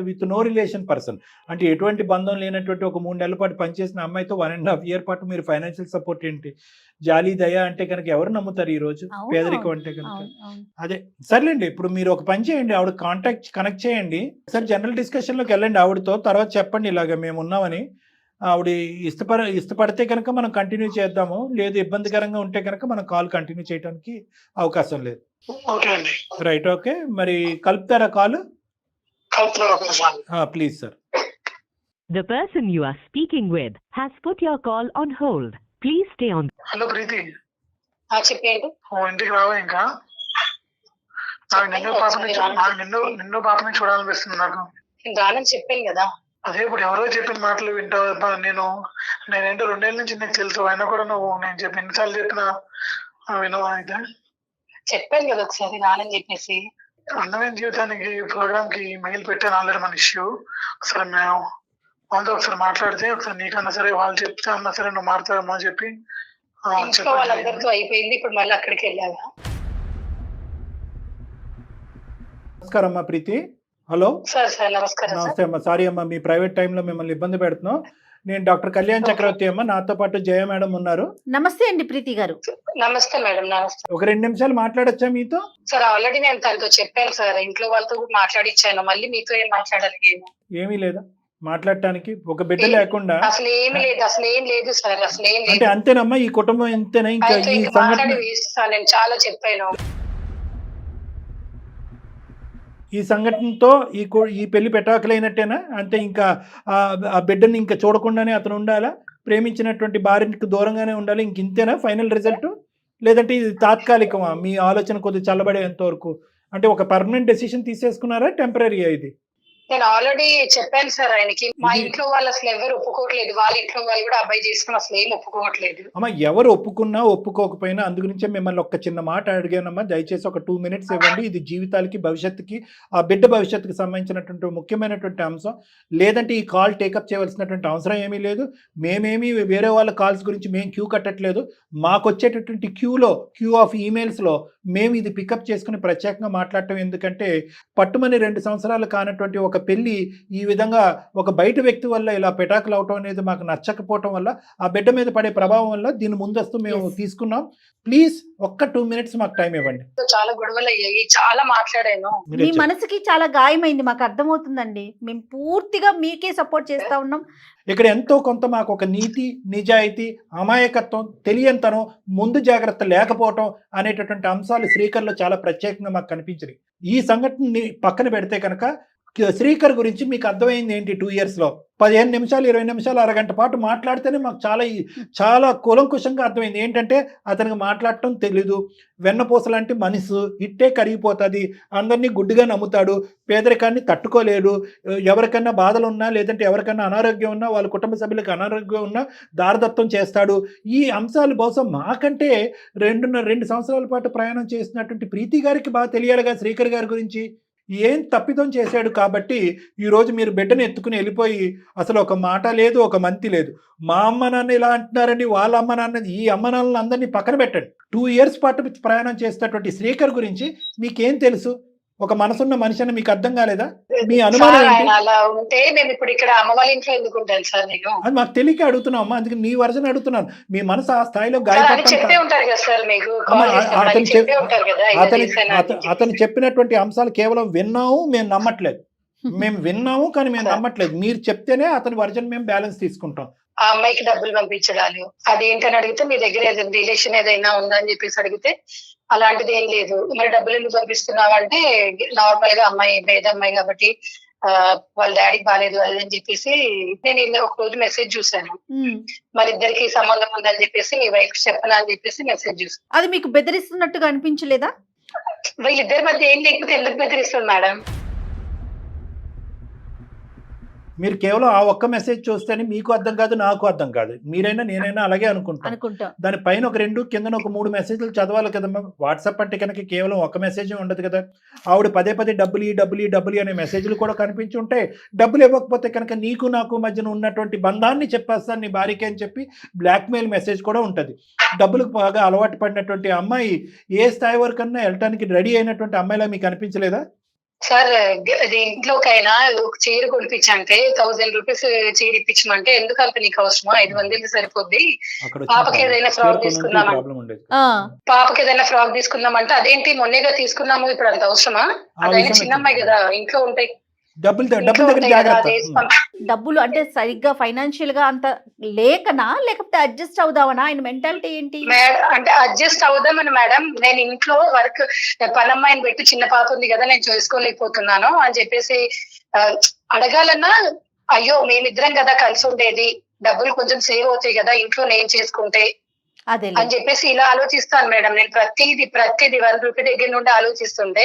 with no relation person, అంటే ఎటువంటి బంధం లేనటువంటి ఒక 3 నెలల పాటు పనిచేసిన అమ్మాయితో 1.5 year పాటు మీరు ఫైనాన్షియల్ సపోర్ట్ ఏంటి? జాలి దయ అంటే కనుక ఎవరు నమ్ముతారు ఈ రోజు? పేదరికం అంటే కనుక అదే. సర్లేండి, ఇప్పుడు మీరు ఒక పని చేయండి, ఆవిడ కనెక్ట్ చేయండి, సరే జనరల్ డిస్కషన్ లోకి వెళ్ళండి ఆవిడతో, తర్వాత చెప్పండి ఇలాగ మేము ఉన్నామని. ఆవిడ ఇష్టపడితే కనుక మనం కంటిన్యూ చేద్దాము, లేదు ఇబ్బందికరంగా ఉంటే కనుక మనం కాల్ కంటిన్యూ చేయడానికి అవకాశం లేదు. Right, okay. మరి కలుపుతారా call? Please sir. The person you are speaking with has put your call on hold. Please stay on. Hello Preethi. చెప్పండి. ఇంటికి రావా ఇంకా? నాకు నిన్ను పాపని చూడాలనిపిస్తుంది నాకు. దానని చెప్పాను కదా. అదే ఇప్పుడు ఎవరో చెప్పిన మాటలు వింటావు. నేనేంటో 2 ఏళ్ళ నుంచి నీకు తెలుసు, అయినా కూడా నువ్వు నేను చెప్పి ఎన్నిసార్లు చెప్పినా వినవా? అయితే చెప్పాను కదా ఒకసారి రానని చెప్పేసి. అందమైన జీవితానికి ప్రోగ్రామ్ కి మెయిల్ పెట్టాను ఆల్రెడీ మన ఇష్యూ. ఒకసారి మేము వాళ్ళతో ఒకసారి మాట్లాడితే, ఒకసారి నీకన్నా సరే వాళ్ళు చెప్తే అన్నా సరే నువ్వు మారుతావేమో అని చెప్పి వాళ్ళందరితో అయిపోయింది. ఇప్పుడు మళ్ళీ అక్కడికి వెళ్ళావా? నమస్కారం అమ్మా ప్రీతి. Hello sir. నమస్కారం. నమస్తే అమ్మా, సారీ అమ్మా మీ ప్రైవేట్ టైంలో మిమ్మల్ని ఇబ్బంది పెడుతున్నాం. నేను డాక్టర్ కళ్యాణ్ చక్రవర్తి అమ్మ, నాతో పాటు జయ మేడం ఉన్నారు. నమస్తే అండి ప్రీతి గారు. నమస్తే మేడం. నమస్తే. ఒక 2 నిమిషాలు మాట్లాడొచ్చా మీతో? సార్ ఆల్రెడీ నేను తనతో చెప్పాను సార్, ఇంట్లో వాళ్ళతో కూడా మాట్లాడిచ్చాను, మళ్ళీ మీతో ఏం మాట్లాడాలి? ఏమీ లేదా మాట్లాడటానికి? ఒక బిడ్డ లేకుండా అసలు ఏమి లేదు, అసలు ఏం లేదు సార్, అసలు ఏం లేదు. అంటే అంతేనమ్మా ఈ కుటుంబం ఎంతేనా? ఇంకా ఈ సంఘటన నేను చాలా చెప్పాను. ఈ సంఘటనతో ఈ పెళ్లి పెటాకులైనట్టేనా? అంటే ఇంకా ఆ బిడ్డని ఇంకా చూడకుండానే అతను ఉండాలా? ప్రేమించినటువంటి భార్యకి దూరంగానే ఉండాలి? ఇంక ఇంతేనా ఫైనల్ రిజల్ట్? లేదంటే ఇది తాత్కాలికమా? మీ ఆలోచన కొద్దిగా చల్లబడేంత వరకు, అంటే ఒక పర్మనెంట్ డెసిషన్ తీసేసుకున్నారా, టెంపరీయా ఇది? నేను ఆల్రెడీ చెప్పాను సార్ ఆయనకి. మా ఇంట్లో వాళ్ళు అసలు ఎవరు ఒప్పుకోవట్లేదు, వాళ్ళ ఇంట్లో వాళ్ళు కూడా అబ్బాయి చేసుకుని అసలు ఏం ఒప్పుకోవట్లేదు. అమ్మా ఎవరు ఒప్పుకున్నా ఒప్పుకోకపోయినా అందుగురించే మిమ్మల్ని ఒక చిన్న మాట అడిగానమ్మా, దయచేసి ఒక 2 minutes ఇవ్వండి. ఇది జీవితాలకి భవిష్యత్తుకి ఆ బిడ్డ భవిష్యత్తుకి సంబంధించినటువంటి ముఖ్యమైనటువంటి అంశం. లేదంటే ఈ కాల్ టేకప్ చేయవలసినటువంటి అవసరం ఏమీ లేదు. మేమేమి వేరే వాళ్ళ కాల్స్ గురించి మేము క్యూ కట్టట్లేదు. మాకు వచ్చేటటువంటి క్యూ ఆఫ్ ఈమెయిల్స్లో మేము ఇది పికప్ చేసుకుని ప్రత్యేకంగా మాట్లాడటం. ఎందుకంటే పట్టుమని 2 సంవత్సరాలు కానటువంటి ఒక పెళ్లి ఈ విధంగా ఒక బయట వ్యక్తి వల్ల ఇలా పెటాకులు అవటం అనేది మాకు నచ్చకపోవటం వల్ల, ఆ బిడ్డ మీద పడే ప్రభావం వల్ల దీని ముందస్తు మేము తీసుకున్నాం. ప్లీజ్ ఒక్క 2 minutes మాకు టైం ఇవ్వండి. చాలా గొడవలు అయ్యాయి, చాలా మాట్లాడాను. మీ మనసుకి చాలా గాయమైంది, మాకు అర్థమవుతుందండి. మేము పూర్తిగా మీకే సపోర్ట్ చేస్తా ఉన్నాం. ఇక్కడ ఎంతో కొంత మాకు ఒక నీతి, నిజాయితీ, అమాయకత్వం, తెలియనితనం, ముందు జాగ్రత్త లేకపోవటం అనేటటువంటి అంశాలు శ్రీకర్లో చాలా ప్రత్యేకంగా మాకు కనిపించినాయి. ఈ సంఘటనని పక్కన పెడితే కనుక శ్రీకర్ గురించి మీకు అర్థమైంది ఏంటి? 2 yearsలో 15 నిమిషాలు 20 నిమిషాలు అరగంట పాటు మాట్లాడితేనే మాకు చాలా కూలంకుషంగా అర్థమైంది. ఏంటంటే అతనికి మాట్లాడటం తెలీదు, వెన్నపూస లాంటి మనసు ఇట్టే కరిగిపోతుంది, అందరినీ గుడ్డిగా నమ్ముతాడు, పేదరికాన్ని తట్టుకోలేడు, ఎవరికన్నా బాధలు ఉన్నా లేదంటే ఎవరికన్నా అనారోగ్యం ఉన్నా వాళ్ళ కుటుంబ సభ్యులకు అనారోగ్యం ఉన్నా దారదత్తం చేస్తాడు. ఈ అంశాలు బహుశా మాకంటే 2 సంవత్సరాల పాటు ప్రయాణం చేసినటువంటి ప్రీతి గారికి బాగా తెలియాలిగా శ్రీకర్ గారి గురించి. ఏం తప్పిదం చేశాడు కాబట్టి ఈరోజు మీరు బిడ్డను ఎత్తుకుని వెళ్ళిపోయి అసలు ఒక మాట లేదు, ఒక మంతి లేదు. మా అమ్మ నాన్న ఇలా అంటున్నారని, వాళ్ళ అమ్మ నాన్న, ఈ అమ్మ నాన్నలు అందరినీ పక్కన పెట్టండి. 2 years పాటు ప్రయాణం చేసేటటువంటి శ్రీకర్ గురించి మీకేం తెలుసు? ఒక మనసున్న మనిషి అని మీకు అర్థం కాలేదా? మీ అనుమానం సార్, ఏంటి? ఆయన అలా ఉంటే మేము ఇప్పుడు ఇక్కడ అమ్మ వాళ్ళ ఇంట్లో ఎందుకు ఉంటాను సార్ నేను? అది మాకు తెలియక అడుగుతున్నాం అమ్మా, అందుకే నీ వర్జన్ అడుగుతున్నాను. మీ మనసు ఆ స్థాయిలో సార్, అని చెప్పే గాయపడటం ఉంటారు కదా సార్ మీకు అమ్మ, కాల్ చేసినప్పుడు, అతను అని చెప్పే ఉంటారు కదా ఇలా చేశాను అని చెప్పేసి. అతను చెప్పినటువంటి అంశాలు కేవలం విన్నాము, మేము నమ్మట్లేదు. మేము విన్నాము కానీ మేము నమ్మట్లేదు. మీరు చెప్తేనే అతని వర్జన్ మేము బ్యాలెన్స్ తీసుకుంటాం. ఆ అమ్మాయికి డబ్బులు పంపించడాలు అదేంటని అడిగితే మీ దగ్గర ఏదైనా రిలేషన్ ఏదైనా ఉందా అని చెప్పేసి అడిగితే అలాంటిది ఏం లేదు. మరి డబ్బులు ఎందుకు పంపిస్తున్నావంటే నార్మల్ గా అమ్మాయి పేద అమ్మాయి కాబట్టి వాళ్ళ డాడీకి బాగాలేదు అది అని చెప్పేసి నేను ఒక రోజు మెసేజ్ చూసాను. మరి ఇద్దరికి సంబంధం ఉందని చెప్పేసి మీ వైఫ్ చెప్పనా అని చెప్పేసి మెసేజ్ చూసాను. అది మీకు బెదిరిస్తున్నట్టుగా అనిపించలేదా? వీళ్ళిద్దరి మధ్య ఏం లేకపోతే ఎందుకు బెదిరిస్తుంది మేడం? మీరు కేవలం ఆ ఒక్క మెసేజ్ చూస్తేనే మీకు అర్థం కాదు, నాకు అర్థం కాదు. మీరైనా నేనైనా అలాగే అనుకుంటాం. దానిపైన ఒక 2 కింద ఒక 3 మెసేజ్లు చదవాలి కదమ్మా. వాట్సాప్ అంటే కనుక కేవలం ఒక మెసేజ్ ఉండదు కదా. ఆవిడ పదే డబ్బులు అనే మెసేజ్లు కూడా కనిపించి ఉంటాయి. డబ్బులు ఇవ్వకపోతే కనుక నీకు నాకు మధ్యన ఉన్నటువంటి బంధాన్ని చెప్పేస్తాను నీ భార్యకి అని చెప్పి బ్లాక్మెయిల్ మెసేజ్ కూడా ఉంటుంది. డబ్బులకు బాగా అలవాటు పడినటువంటి అమ్మాయి ఏ స్థాయి వరకన్నా వెళ్ళటానికి రెడీ అయినటువంటి అమ్మాయిలా మీకు అనిపించలేదా? సార్, అది ఇంట్లోకైనా ఒక చీర కొనిపించంటే 1000 రూపీస్ చీర ఇప్పించమంటే ఎందుకు అంత నీకు అవసరమా? 500 సరిపోద్ది. పాపకి ఏదైనా ఫ్రాక్ తీసుకుందామంటే అదేంటి మొన్నేగా తీసుకున్నాము ఇప్పుడు అంత అవసరమా? అదైనా చిన్న అమ్మాయి కదా, ఇంట్లో ఉంటాయి డబ్బులు అంటే సరిగ్గా ఫైనాన్షియల్ గా అంత లేకనా, లేకపోతే అడ్జస్ట్ అవుదామనా? ఆయన మెంటాలిటీ ఏంటి? అంటే అడ్జస్ట్ అవుదామని మేడం, నేను ఇంట్లో వర్క్ పనమ్మాయిని పెట్టి చిన్న పాప ఉంది కదా నేను చేసుకోలేకపోతున్నాను అని చెప్పేసి అడగాలన్నా అయ్యో మేమిద్దరం కదా కలిసి ఉండేది, డబ్బులు కొంచెం సేవ్ అవుతాయి కదా ఇంట్లో నేను చేసుకుంటే అని చెప్పేసి ఇలా ఆలోచిస్తాను మేడం. నేను ప్రతిది 1 రూపాయి దగ్గర నుండి ఆలోచిస్తుంటే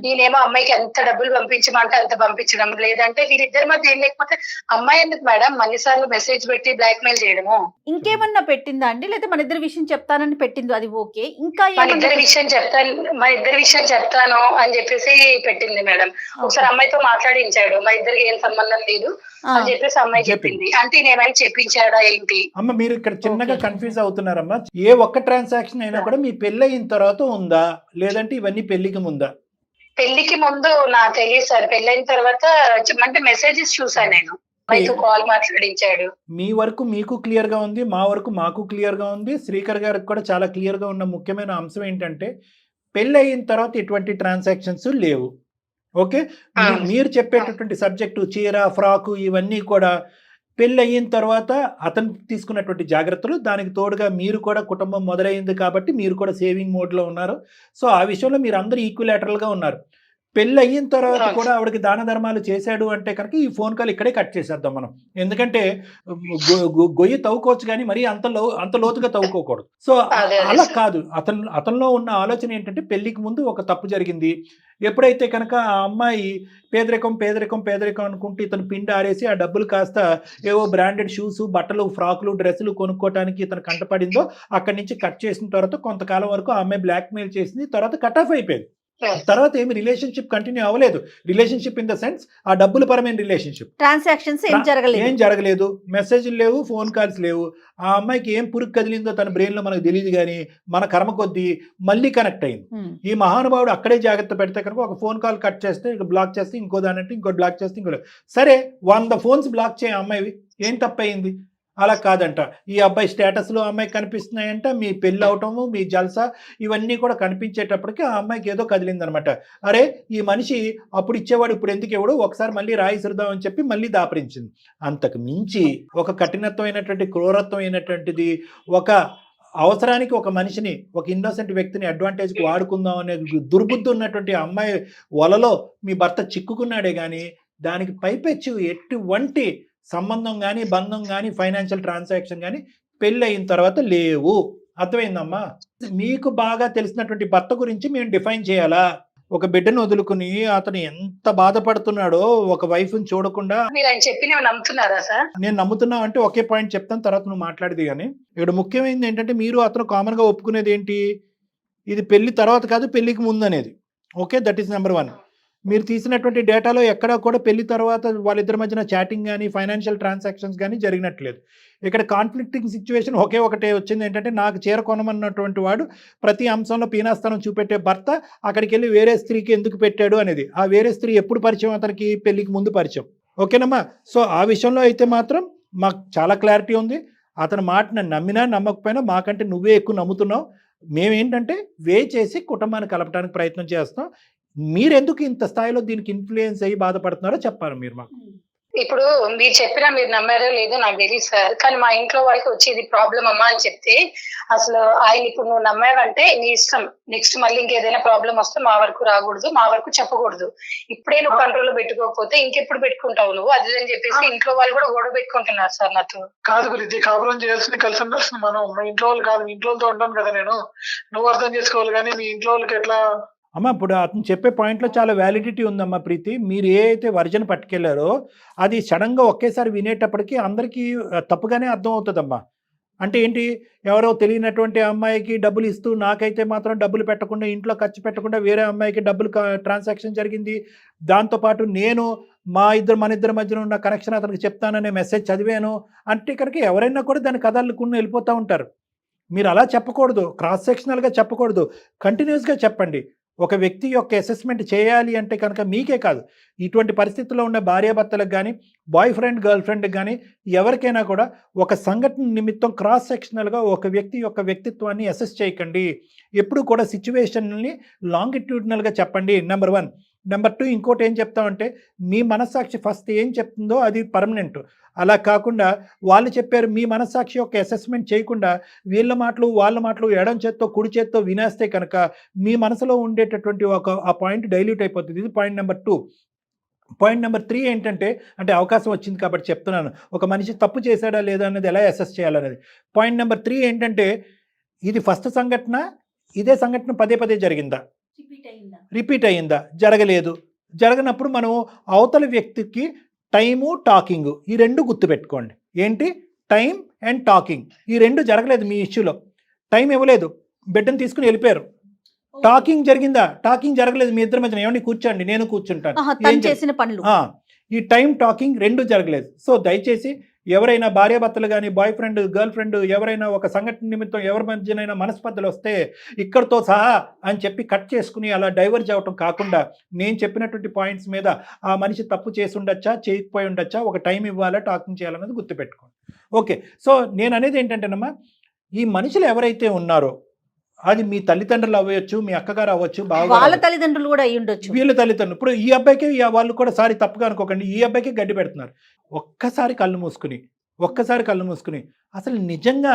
నేనేమో అమ్మాయికి ఎంత డబ్బులు పంపించమంటే అంత పంపించడం, లేదంటే వీరిద్దరి మధ్య ఏం లేకపోతే అమ్మాయి ఎందుకు మేడం అన్నిసార్లు మెసేజ్ పెట్టి బ్లాక్ మెయిల్ చేయడము? ఇంకేమన్నా పెట్టిందా అండి? లేదా మన ఇద్దరి విషయం చెప్తానని పెట్టింది, అది ఓకే. ఇంకా మన ఇద్దరి విషయం చెప్తాను అని చెప్పేసి పెట్టింది మేడం. ఒకసారి అమ్మాయితో మాట్లాడించాడు, మా ఇద్దరికి ఏం సంబంధం లేదు అని చెప్పేసి అమ్మాయి చెప్పింది. అంటే నేనేమైనా చెప్పించాడా ఏంటి? అమ్మ మీరు ఇక్కడ చిన్నగా కన్ఫ్యూజ్ అవుతున్నారమ్మా. ఏ ఒక్క ట్రాన్సాక్షన్ అయినా కూడా మీ పెళ్లి అయిన తర్వాత ఉందా, లేదంటే ఇవన్నీ పెళ్లికి ముందా? పెళ్లికి ముందు నాకు తెలియదు సార్. పెళ్ళైన తర్వాత అంటే మెసేజెస్ చూసాను నేను, కాల్ మాట్లాడించాడు. మీ వరకు మీకు క్లియర్ గా ఉంది, మా వరకు మాకు క్లియర్ గా ఉంది. శ్రీకర్ గారికి కూడా చాలా క్లియర్ గా ఉన్న ముఖ్యమైన అంశం ఏంటంటే పెళ్లి అయిన తర్వాత ఎటువంటి ట్రాన్సాక్షన్స్ లేవు. ఓకే, మీరు చెప్పేటటువంటి సబ్జెక్టు చీర, ఫ్రాకు ఇవన్నీ కూడా పెళ్ళి అయిన తర్వాత అతను తీసుకున్నటువంటి జాగ్రత్తలు, దానికి తోడుగా మీరు కూడా కుటుంబం మొదలైంది కాబట్టి మీరు కూడా సేవింగ్ మోడ్లో ఉన్నారు. సో ఆ విషయంలో మీరు అందరూ ఈక్విలేటరల్గా ఉన్నారు. పెళ్ళి అయిన తర్వాత కూడా ఆవిడకి దాన ధర్మాలు చేశాడు అంటే కనుక ఈ ఫోన్ కాల్ ఇక్కడే కట్ చేసేద్దాం మనం. ఎందుకంటే గొయ్యి తవ్వుకోవచ్చు కానీ మరీ అంత లోతుగా తవ్వుకోకూడదు. సో అలా కాదు. అతనిలో ఉన్న ఆలోచన ఏంటంటే పెళ్లికి ముందు ఒక తప్పు జరిగింది. ఎప్పుడైతే కనుక ఆ అమ్మాయి పేదరికం అనుకుంటూ ఇతను పిండి ఆరేసి ఆ డబ్బులు కాస్త ఏవో బ్రాండెడ్ షూస్, బట్టలు, ఫ్రాకులు, డ్రెస్సులు కొనుక్కోవడానికి ఇతను కంటపడిందో అక్కడి నుంచి కట్ చేసిన తర్వాత కొంతకాలం వరకు ఆ అమ్మాయి బ్లాక్మెయిల్ చేసింది. తర్వాత కట్ ఆఫ్ అయిపోయింది. తర్వాత ఏమి రిలేషన్షిప్ కంటిన్యూ అవ్వలేదు. రిలేషన్షిప్ ఇన్ ద సెన్స్ ఆ డబ్బుల పరమైన రిలేషన్షిప్, ట్రాన్సాక్షన్స్ ఏం జరగలేదు. మెసేజ్లు లేవు, ఫోన్ కాల్స్ లేవు. ఆ అమ్మాయికి ఏం పురుగు కదిలిందో తన బ్రెయిన్ లో మనకు తెలియదు కానీ మన కర్మ కొద్దీ మళ్ళీ కనెక్ట్ అయింది. ఈ మహానుభావుడు అక్కడే జాగ్రత్త పెడితే కనుక ఒక ఫోన్ కాల్ కట్ చేస్తే బ్లాక్ చేస్తే ఇంకో దానంటే ఇంకోటి బ్లాక్ చేస్తే ఇంకో, సరే 100 ఫోన్స్ బ్లాక్ చేయ అమ్మాయివి ఏం తప్పయింది? అలా కాదంట, ఈ అబ్బాయి స్టేటస్లో అమ్మాయి కనిపిస్తున్నాయంట, మీ పెళ్ళి అవటము, మీ జల్సా ఇవన్నీ కూడా కనిపించేటప్పటికి ఆ అమ్మాయికి ఏదో కదిలిందనమాట. అరే ఈ మనిషి అప్పుడు ఇచ్చేవాడు ఇప్పుడు ఎందుకు ఇవ్వడు, ఒకసారి మళ్ళీ రాయి సిరుదామని చెప్పి మళ్ళీ దాపరించింది. అంతకు మించి ఒక కఠినత్వమైనటువంటి క్రూరత్వమైనటువంటిది, ఒక అవసరానికి ఒక మనిషిని, ఒక ఇన్నోసెంట్ వ్యక్తిని అడ్వాంటేజ్కి వాడుకుందాం అనే దుర్బుద్ధి ఉన్నటువంటి అమ్మాయి వలలో మీ భర్త చిక్కుకున్నాడే కానీ దానికి పైపెచ్చు ఎటువంటి సంబంధం కానీ బంధం కానీ ఫైనాన్షియల్ ట్రాన్సాక్షన్ కానీ పెళ్ళి అయిన తర్వాత లేవు. అర్థమైందమ్మా? మీకు బాగా తెలిసినటువంటి భర్త గురించి మేము డిఫైన్ చేయాలా? ఒక బిడ్డను వదులుకుని అతను ఎంత బాధపడుతున్నాడో ఒక వైఫ్ని చూడకుండా. మీరు ఆయన చెప్పి నమ్ముతున్నారా సార్? నేను నమ్ముతున్నా అంటే ఒకే పాయింట్ చెప్తాను, తర్వాత నువ్వు మాట్లాడేది. కానీ ఇక్కడ ముఖ్యమైనది ఏంటంటే మీరు అతను కామన్గా ఒప్పుకునేది ఏంటి, ఇది పెళ్లి తర్వాత కాదు పెళ్లికి ముందు అనేది. Okay, that is number 1. మీరు తీసినటువంటి డేటాలో ఎక్కడా కూడా పెళ్లి తర్వాత వాళ్ళిద్దరి మధ్యన చాటింగ్ కానీ ఫైనాన్షియల్ ట్రాన్సాక్షన్స్ కానీ జరిగినట్లేదు. ఇక్కడ కాన్ఫ్లిక్టింగ్ సిచ్యువేషన్ ఒకటే వచ్చింది ఏంటంటే, నాకు చీర కొనమన్నటువంటి వాడు ప్రతి అంశంలో పీనాస్థానం చూపెట్టే భర్త అక్కడికి వెళ్ళి వేరే స్త్రీకి ఎందుకు పెట్టాడు అనేది. ఆ వేరే స్త్రీ ఎప్పుడు పరిచయం అతనికి? పెళ్లికి ముందు పరిచయం. ఓకేనమ్మా? సో ఆ విషయంలో అయితే మాత్రం మాకు చాలా క్లారిటీ ఉంది. అతని మాటను నమ్మినా నమ్మకపోయినా మాకంటే నువ్వే ఎక్కువ నమ్ముతున్నావు. మేమేంటంటే వే చేసి కుటుంబాన్ని కలపడానికి ప్రయత్నం చేస్తాం. మీరెందుకు ఇంత స్థాయిలో దీనికి ఇన్ఫ్లుయెన్స్ అయ్యి బాధపడుతున్నారో చెప్పాలి మీరు మాకు. ఇప్పుడు మీరు చెప్పినా మీరు నమ్మారో లేదో నాకు తెలియదు సార్, కానీ మా ఇంట్లో వాళ్ళకి వచ్చి ఇది ప్రాబ్లం అమ్మా అని చెప్తే, అసలు ఆయన ఇప్పుడు నువ్వు నమ్మావంటే నీ ఇష్టం, నెక్స్ట్ మళ్ళీ ఇంకేదైనా ప్రాబ్లం వస్తే మా వరకు రాకూడదు, మా వరకు చెప్పకూడదు. ఇప్పుడే నువ్వు కంట్రోల్ లో పెట్టుకోకపోతే ఇంకెప్పుడు పెట్టుకుంటావు నువ్వు, అది అని చెప్పేసి ఇంట్లో వాళ్ళు కూడా గొడవ పెట్టుకుంటున్నారు సార్ నాతో. కాదు గురించి కాపురం చేయాల్సింది కలిసి ఉండాల్సింది మనం. మా ఇంట్లో వాళ్ళు కాదు, మీ ఇంట్లో వాళ్ళతో ఉంటాను కదా నేను. నువ్వు అర్థం చేసుకోవాలి కానీ మీ ఇంట్లో వాళ్ళకి ఎట్లా? అమ్మ ఇప్పుడు అతను చెప్పే పాయింట్లో చాలా వ్యాలిడిటీ ఉందమ్మా ప్రీతి. మీరు ఏ అయితే వర్జన్ పట్టుకెళ్లారో అది సడన్గా ఒకేసారి వినేటప్పటికీ అందరికీ తప్పుగానే అర్థం అవుతుందమ్మా. అంటే ఏంటి, ఎవరో తెలియనటువంటి అమ్మాయికి డబ్బులు ఇస్తూ నాకైతే మాత్రం డబ్బులు పెట్టకుండా, ఇంట్లో ఖర్చు పెట్టకుండా వేరే అమ్మాయికి డబ్బులు ట్రాన్సాక్షన్ జరిగింది. దాంతోపాటు నేను మన ఇద్దరి మధ్యన ఉన్న కనెక్షన్ అతనికి చెప్తాననే మెసేజ్ చదివాను అంటే ఇక్కడికి ఎవరైనా కూడా దాని కథలుకుని వెళ్ళిపోతూ ఉంటారు. మీరు అలా చెప్పకూడదు, క్రాస్ సెక్షనల్గా చెప్పకూడదు, కంటిన్యూస్గా చెప్పండి. ఒక వ్యక్తి యొక్క అసెస్మెంట్ చేయాలి అంటే కనుక మీకే కాదు, ఇటువంటి పరిస్థితుల్లో ఉన్న భార్యాభర్తలకు కానీ బాయ్ ఫ్రెండ్ గర్ల్ ఫ్రెండ్కి కానీ ఎవరికైనా కూడా ఒక సంఘటన నిమిత్తం క్రాస్ సెక్షనల్గా ఒక వ్యక్తి యొక్క వ్యక్తిత్వాన్ని అసెస్ చేయకండి. ఎప్పుడు కూడా సిచ్యువేషన్ని లాంగిట్యూడినల్గా చెప్పండి, నెంబర్ 1. నెంబర్ 2, ఇంకోటి ఏం చెప్తామంటే మీ మనస్సాక్షి ఫస్ట్ ఏం చెప్తుందో అది పర్మనెంట్. అలా కాకుండా వాళ్ళు చెప్పారు మీ మనస్సాక్షి యొక్క అసెస్మెంట్ చేయకుండా వీళ్ళ మాటలు వాళ్ళ మాటలు ఎడం చేత్తో కుడి చేత్తో వినేస్తే కనుక మీ మనసులో ఉండేటటువంటి ఆ పాయింట్ డైల్యూట్ అయిపోతుంది. ఇది పాయింట్ నెంబర్ 2. పాయింట్ నెంబర్ 3 ఏంటంటే, అంటే అవకాశం వచ్చింది కాబట్టి చెప్తున్నాను, ఒక మనిషి తప్పు చేశాడా లేదా అనేది ఎలా అసెస్ చేయాలనేది. పాయింట్ నెంబర్ 3 ఏంటంటే, ఇది ఫస్ట్ సంఘటన, ఇదే సంఘటన పదే పదే జరిగిందా, రిపీట్ అయ్యిందా? జరగలేదు. జరగనప్పుడు మనం అవతల వ్యక్తికి టైము టాకింగ్ ఈ 2 గుర్తుపెట్టుకోండి. ఏంటి, టైం అండ్ టాకింగ్ ఈ 2 జరగలేదు మీ ఇష్యూలో. టైం ఇవ్వలేదు, బిడ్డను తీసుకుని వెళ్ళిపోయారు. టాకింగ్ జరిగిందా? టాకింగ్ జరగలేదు. మీ ఇద్దరి మధ్యన ఏమండి కూర్చోండి నేను కూర్చుంటాను. ఈ టైం టాకింగ్ 2 జరగలేదు. సో దయచేసి ఎవరైనా భార్యాభర్తలు కానీ బాయ్ ఫ్రెండ్ గర్ల్ ఫ్రెండ్ ఎవరైనా ఒక సంఘటన నిమిత్తం ఎవరి మధ్యనైనా మనస్పర్ధలు వస్తే ఇక్కడితో సహా అని చెప్పి కట్ చేసుకుని అలా డైవర్జ్ అవ్వటం కాకుండా నేను చెప్పినటువంటి పాయింట్స్ మీద ఆ మనిషి తప్పు చేసి ఉండొచ్చా చేయకపోయి ఉండొచ్చా, ఒక టైం ఇవ్వాలా, టాకింగ్ చేయాలన్నది గుర్తుపెట్టుకోండి. ఓకే, సో నేను అనేది ఏంటంటేనమ్మా, ఈ మనుషులు ఎవరైతే ఉన్నారో అది మీ తల్లిదండ్రులు అవ్వచ్చు, మీ అక్కగారు అవ్వచ్చు, వాళ్ళ తల్లిదండ్రులు కూడా అయ్యి ఉండొచ్చు, వీళ్ళ తల్లిదండ్రులు. ఇప్పుడు ఈ అబ్బాయికి వాళ్ళు కూడా సారి తప్పుగా అనుకోకండి, ఈ అబ్బాయికి గడ్డి పెడుతున్నారు. ఒక్కసారి కళ్ళు మూసుకుని అసలు నిజంగా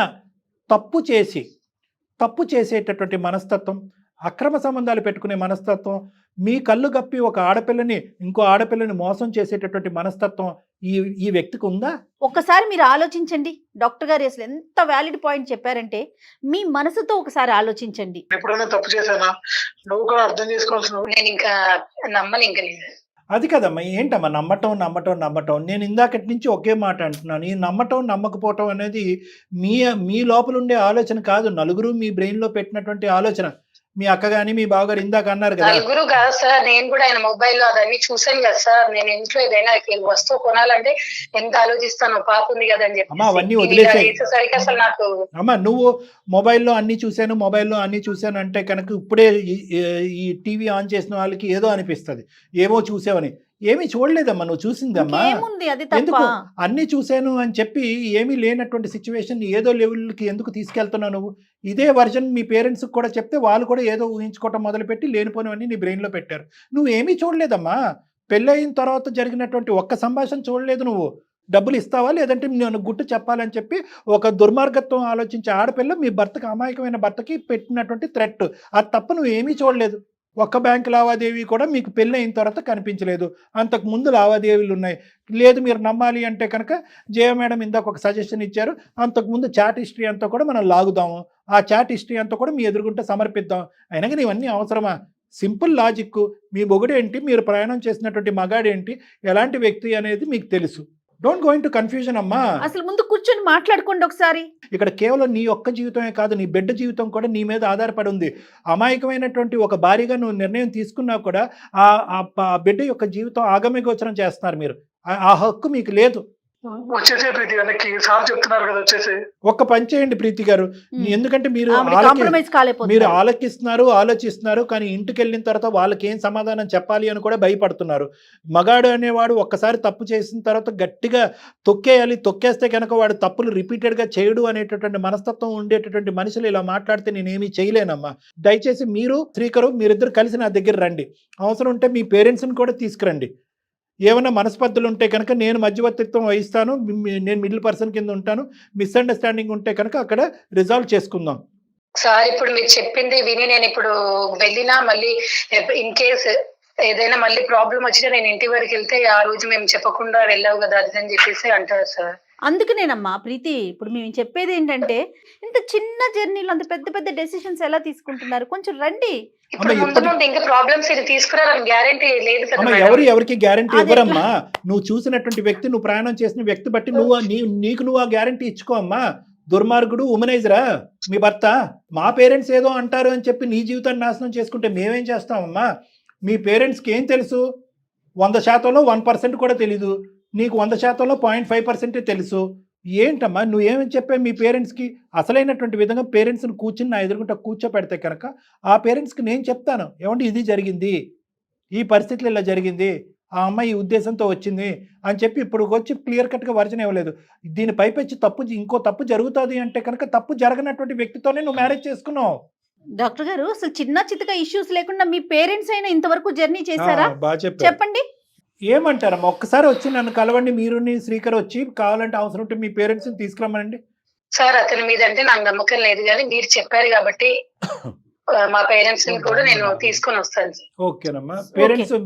తప్పు చేసేటటువంటి మనస్తత్వం, అక్రమ సంబంధాలు పెట్టుకునే మనస్తత్వం, మీ కళ్ళు గప్పి ఒక ఆడపిల్లని ఇంకో ఆడపిల్లని మోసం చేసేటటువంటి మనస్తత్వం ఈ వ్యక్తికి ఉందా? ఒక్కసారి మీరు ఆలోచించండి. డాక్టర్ గారు అసలు ఎంత వ్యాలిడ్ పాయింట్ చెప్పారంటే, మీ మనసుతో ఒకసారి ఆలోచించండి. ఎప్పుడైనా తప్పు చేశానా, నువ్వు కూడా అర్థం చేసుకోవాల్సిన. నేను ఇంకా నమ్మను, ఇంకా అది కదమ్మా. ఏంటమ్మా నమ్మటం? నేను ఇందాకటి నుంచి ఒకే మాట అంటున్నాను, ఈ నమ్మటం నమ్మకపోవటం అనేది మీ లోపల ఉండే ఆలోచన కాదు, నలుగురు మీ బ్రెయిన్లో పెట్టినటువంటి ఆలోచన. మీ అక్క గాని మీ బావగారు ఇందాక అన్నారు కదా. నలుగురు కాదు సార్, నేను కూడా ఆయన మొబైల్లో అదన్నీ చూసాను కదా సార్. నేను ఇంట్లో ఏదైనా వస్తువు కొనాలంటే ఎంత ఆలోచిస్తాను, పాప ఉంది కదా అని చెప్పి. అవన్నీ వదిలేసాయి అసలు నాకు అమ్మా. నువ్వు మొబైల్లో అన్ని చూశాను అంటే కనుక ఇప్పుడే ఈ టీవీ ఆన్ చేసిన వాళ్ళకి ఏదో అనిపిస్తుంది, ఏమో చూసావని. ఏమీ చూడలేదమ్మా, నువ్వు చూసిందమ్మా. ఏముంది అది తప్ప? ఎందుకు అన్నీ చూశాను అని చెప్పి ఏమీ లేనటువంటి సిచ్యువేషన్ ఏదో లెవెల్కి ఎందుకు తీసుకెళ్తున్నావు నువ్వు? ఇదే వర్జన్ మీ పేరెంట్స్కి కూడా చెప్తే వాళ్ళు కూడా ఏదో ఊహించుకోవటం మొదలుపెట్టి లేనిపోనివన్నీ నీ బ్రెయిన్లో పెట్టారు. నువ్వు ఏమీ చూడలేదమ్మా. పెళ్ళయిన తర్వాత జరిగినటువంటి ఒక్క సంభాషణ చూడలేదు నువ్వు. డబ్బులు ఇస్తావా లేదంటే నేను గుట్టు చెప్పాలని చెప్పి ఒక దుర్మార్గత్వం ఆలోచించే ఆడపిల్ల మీ భర్తకి, అమాయకమైన భర్తకి పెట్టినటువంటి థ్రెట్, అది తప్ప నువ్వు ఏమీ చూడలేదు. ఒక్క బ్యాంక్ లావాదేవీ కూడా మీకు పెళ్ళి అయిన తర్వాత కనిపించలేదు. అంతకు ముందు లావాదేవీలు ఉన్నాయి. లేదు మీరు నమ్మాలి అంటే కనుక జయ మేడం ఇందాక ఒక సజెషన్ ఇచ్చారు. అంతకుముందు చాట్ హిస్టరీ అంతా కూడా మనం లాగుదాము, ఆ చాట్ హిస్టరీ అంతా కూడా మీ ఎదురుగుంటే సమర్పిద్దాం. అయినా కానీ ఇవన్నీ అవసరమా? Simple logic. మీ మొగుడేంటి, మీరు ప్రయాణం చేసినటువంటి మగాడేంటి, ఎలాంటి వ్యక్తి అనేది మీకు తెలుసు. డోంట్ గో ఇంటూ కన్ఫ్యూజన్ అమ్మా. అసలు ముందు కూర్చొని మాట్లాడుకోండి ఒకసారి. ఇక్కడ కేవలం నీ ఒక్క జీవితమే కాదు, నీ బిడ్డ జీవితం కూడా నీ మీద ఆధారపడి ఉంది. అమాయకమైనటువంటి ఒక భార్యగా నువ్వు నిర్ణయం తీసుకున్నా కూడా ఆ బిడ్డ యొక్క జీవితం ఆగమ్యగోచరం చేస్తున్నారు మీరు. ఆ హక్కు మీకు లేదు. వచ్చేసే ప్రీతి గారికి సార్ చెప్తున్నారు కదా, వచ్చేసి ఒక్క పని చేయండి ప్రీతి గారు. ఎందుకంటే మీరు మీరు ఆలోచిస్తున్నారు, ఆలోచిస్తున్నారు, కానీ ఇంటికి వెళ్ళిన తర్వాత వాళ్ళకి ఏం సమాధానం చెప్పాలి అని కూడా భయపడుతున్నారు. మగాడు అనేవాడు ఒక్కసారి తప్పు చేసిన తర్వాత గట్టిగా తొక్కేయాలి. తొక్కేస్తే కనుక వాడు తప్పులు రిపీటెడ్గా చేయడు అనేటటువంటి మనస్తత్వం ఉండేటటువంటి మనుషులు ఇలా మాట్లాడితే నేనేమీ చేయలేనమ్మా. దయచేసి మీరు శ్రీకరు మీరిద్దరు కలిసి నా దగ్గర రండి. అవసరం ఉంటే మీ పేరెంట్స్ని కూడా తీసుకురండి. ఏమైనా మనస్పర్ధలు ఉంటే కనుక నేను మధ్యవర్తిత్వం వహిస్తాను, నేను మిడిల్ పర్సన్ కింద ఉంటాను. మిస్అండర్స్టాండింగ్ ఉంటే కనుక అక్కడ రిజాల్వ్ చేసుకుందాం. సార్ ఇప్పుడు మీరు చెప్పింది విని నేను ఇప్పుడు వెళ్ళినా మళ్ళీ ఇన్ కేస్ ఏదైనా మళ్ళీ ప్రాబ్లం వచ్చినా నేను ఇంటి వరకు వెళ్తే ఆ రోజు మేము చెప్పకుండా వెళ్ళావు కదా అది అని చెప్పేసి అంటారు సార్. అందుకనేనమ్మా ప్రీతి, ఇప్పుడు మేము చెప్పేది ఏంటంటే ఇంత చిన్న జర్నీలో అంత పెద్ద పెద్ద డెసిషన్స్ ఎలా తీసుకుంటున్నారు, కొంచెం రండి. ఇంకా ప్రాబ్లమ్స్ తీసుకురాలని గ్యారెంటీ లేదు కదా. ఎవరికి గ్యారెంటీ ఇవ్వరమ్మా. నువ్వు చూసినటువంటి వ్యక్తి, నువ్వు ప్రయాణం చేసిన వ్యక్తి బట్టి నీకు నువ్వు ఆ గ్యారెంటీ ఇచ్చుకో అమ్మా. దుర్మార్గుడు ఉమనైజరా మీ భర్త. మా పేరెంట్స్ ఏదో అంటారు అని చెప్పి నీ జీవితాన్ని నాశనం చేసుకుంటే మేమేం చేస్తామమ్మా? మీ పేరెంట్స్కి ఏం తెలుసు? 100%లో 1% కూడా తెలీదు. నీకు 100%లో 0.5% తెలుసు. ఏంటమ్మా నువ్వేమని చెప్పావు మీ పేరెంట్స్కి? అసలైనటువంటి విధంగా పేరెంట్స్ని కూర్చుని నా ఎదురుకుంటా కూర్చోపెడితే కనుక ఆ పేరెంట్స్కి నేను చెప్తాను, ఏమంటే ఇది జరిగింది, ఈ పరిస్థితులు ఇలా జరిగింది, ఆ అమ్మాయి ఈ ఉద్దేశంతో వచ్చింది అని చెప్పి ఇప్పుడు వచ్చి క్లియర్ కట్గా వర్జన్ ఇవ్వలేదు. దీని పైపెచ్చి ఇంకో తప్పు జరుగుతుంది అంటే కనుక తప్పు జరగనటువంటి వ్యక్తితోనే నువ్వు మ్యారేజ్ చేసుకున్నావు. డాక్టర్ గారు అసలు చిన్న చితక ఇష్యూస్ లేకుండా మీ పేరెంట్స్ అయినా ఇంతవరకు జర్నీ చేశారా? బాగా చెప్పండి. ఏమంటారమ్మా? ఒక్కసారి వచ్చి నన్ను కలవండి, మీరు శ్రీకర్ వచ్చి కావాలంటే అవసరం ఉంటే మీ పేరెంట్స్ని తీసుకురమ్మనండి. సార్ అతని మీద అంటే నాకు నమ్మకం లేదు, కానీ మీరు చెప్పారు కాబట్టి మా పేరెంట్స్ ని కూడా నేను తీసుకొని వస్తాను. ఓకేనమ్మా, పేరెంట్స్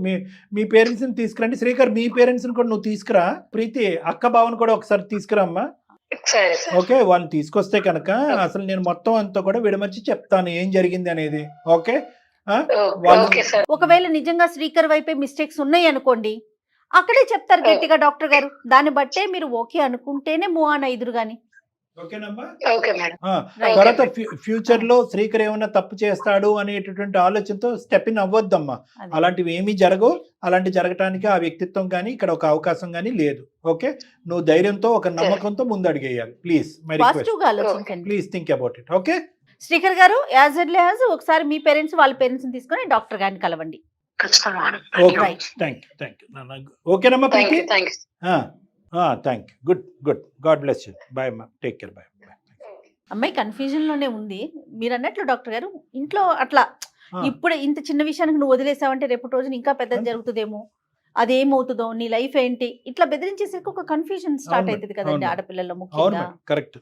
మీ పేరెంట్స్ ని తీసుకురండి. శ్రీకర్ మీ పేరెంట్స్ ని కూడా నువ్వు తీసుకురా. ప్రీతి అక్క బావని కూడా ఒకసారి తీసుకురామ్మా. ఓకే, వాళ్ళని తీసుకొస్తే కనుక అసలు నేను మొత్తం అంతా కూడా విడమర్చి చెప్తాను ఏం జరిగింది అనేది. ఓకే, ఒకవేళ నిజంగా శ్రీకర్ వైపే మిస్టేక్స్ ఉన్నాయి అనుకోండి, అక్కడే చెప్తారు గట్టిగా డాక్టర్ గారు. దాన్ని బట్టే మీరు ఓకే అనుకుంటేనే మూవ్ ఆన్ అయ్యిదురు గాని. తర్వాత ఫ్యూచర్ లో శ్రీకర్ ఏమైనా తప్పు చేస్తాడు అనేటటువంటి ఆలోచనతో స్టెప్ ఇన్ అవ్వద్దమ్మా. అలాంటివి ఏమీ జరగవు. అలాంటి జరగటానికి ఆ వ్యక్తిత్వం కానీ ఇక్కడ ఒక అవకాశం కానీ లేదు. ఓకే, నువ్వు ధైర్యంతో ఒక నమ్మకంతో ముందు అడిగేయాలి. Please my request, please think about it. Okay Srikar garu, as early as ఒకసారి మీ పేరెంట్స్ వాళ్ళ పేరెంట్స్ తీసుకొని డాక్టర్ గారిని కలవండి. ఓకేనమ్మా Preethi? Thank you. Good. God bless you. Bye అమ్మా, టేక్ కేర్. బాయ్. అమ్మాయి కన్ఫ్యూజన్ లోనే ఉంది. మీరు అన్నట్లు డాక్టర్ గారు ఇంట్లో అట్లా ఇప్పుడు ఇంత చిన్న విషయానికి నువ్వు వదిలేసావంటే రేపు రోజున ఇంకా పెద్దది జరుగుతుందేమో, అదేమవుతుందో, నీ లైఫ్ ఏంటి, ఇట్లా బెదిరించేసరికి ఒక కన్ఫ్యూజన్ స్టార్ట్ అవుతుంది కదండి ఆడపిల్లల్లో ముఖ్యంగా. కరెక్ట్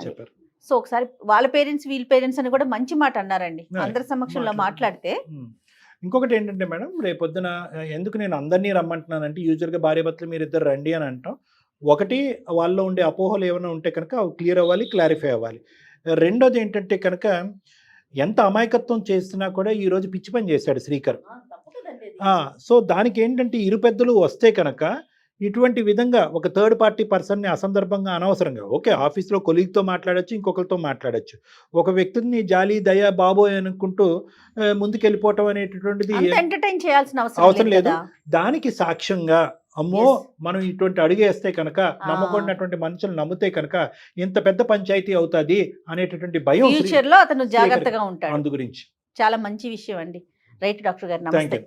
చెప్పారు. సో ఒకసారి వాళ్ళ పేరెంట్స్ వీళ్ళ పేరెంట్స్ అని కూడా మంచి మాట అన్నారండి అందరి సమక్షంలో మాట్లాడితే. ఇంకొకటి ఏంటంటే మేడం, రేపొద్దున ఎందుకు నేను అందరినీ రమ్మంటున్నానంటే, యూజువల్గా భార్యాభర్తలు మీరు ఇద్దరు రండి అని అంటాం. ఒకటి, వాళ్ళలో ఉండే అపోహలు ఏమైనా ఉంటే కనుక అవి క్లియర్ అవ్వాలి, క్లారిఫై అవ్వాలి. రెండోది ఏంటంటే కనుక ఎంత అమాయకత్వం చేసినా కూడా ఈరోజు పిచ్చి పని చేశాడు శ్రీకర్. సో దానికి ఏంటంటే ఇరు పెద్దలు వస్తే కనుక ఇటువంటి విధంగా ఒక థర్డ్ పార్టీ పర్సన్ని అసందర్భంగా అనవసరంగా, ఓకే ఆఫీస్లో కొలీగ్తో మాట్లాడచ్చు, ఇంకొకరితో మాట్లాడచ్చు, ఒక వ్యక్తిని జాలి దయ బాబోయ్ అనుకుంటూ ముందుకెళ్ళిపోవటం అనేటటువంటిది ఎంటర్టైన్ చేయాల్సిన అవసరం లేదు. దానికి సాక్ష్యంగా అమ్మో మనం ఇటువంటి అడుగేస్తే కనుక నమ్మకూడనటువంటి మనుషులు నమ్మితే కనుక ఇంత పెద్ద పంచాయతీ అవుతుంది అనేటటువంటి భయం ఫ్యూచర్ లో అతను జాగ్రత్తగా ఉంటాడు. అందు గురించి చాలా మంచి విషయం అండి. రైట్ డాక్టర్ గారు, నమస్తే.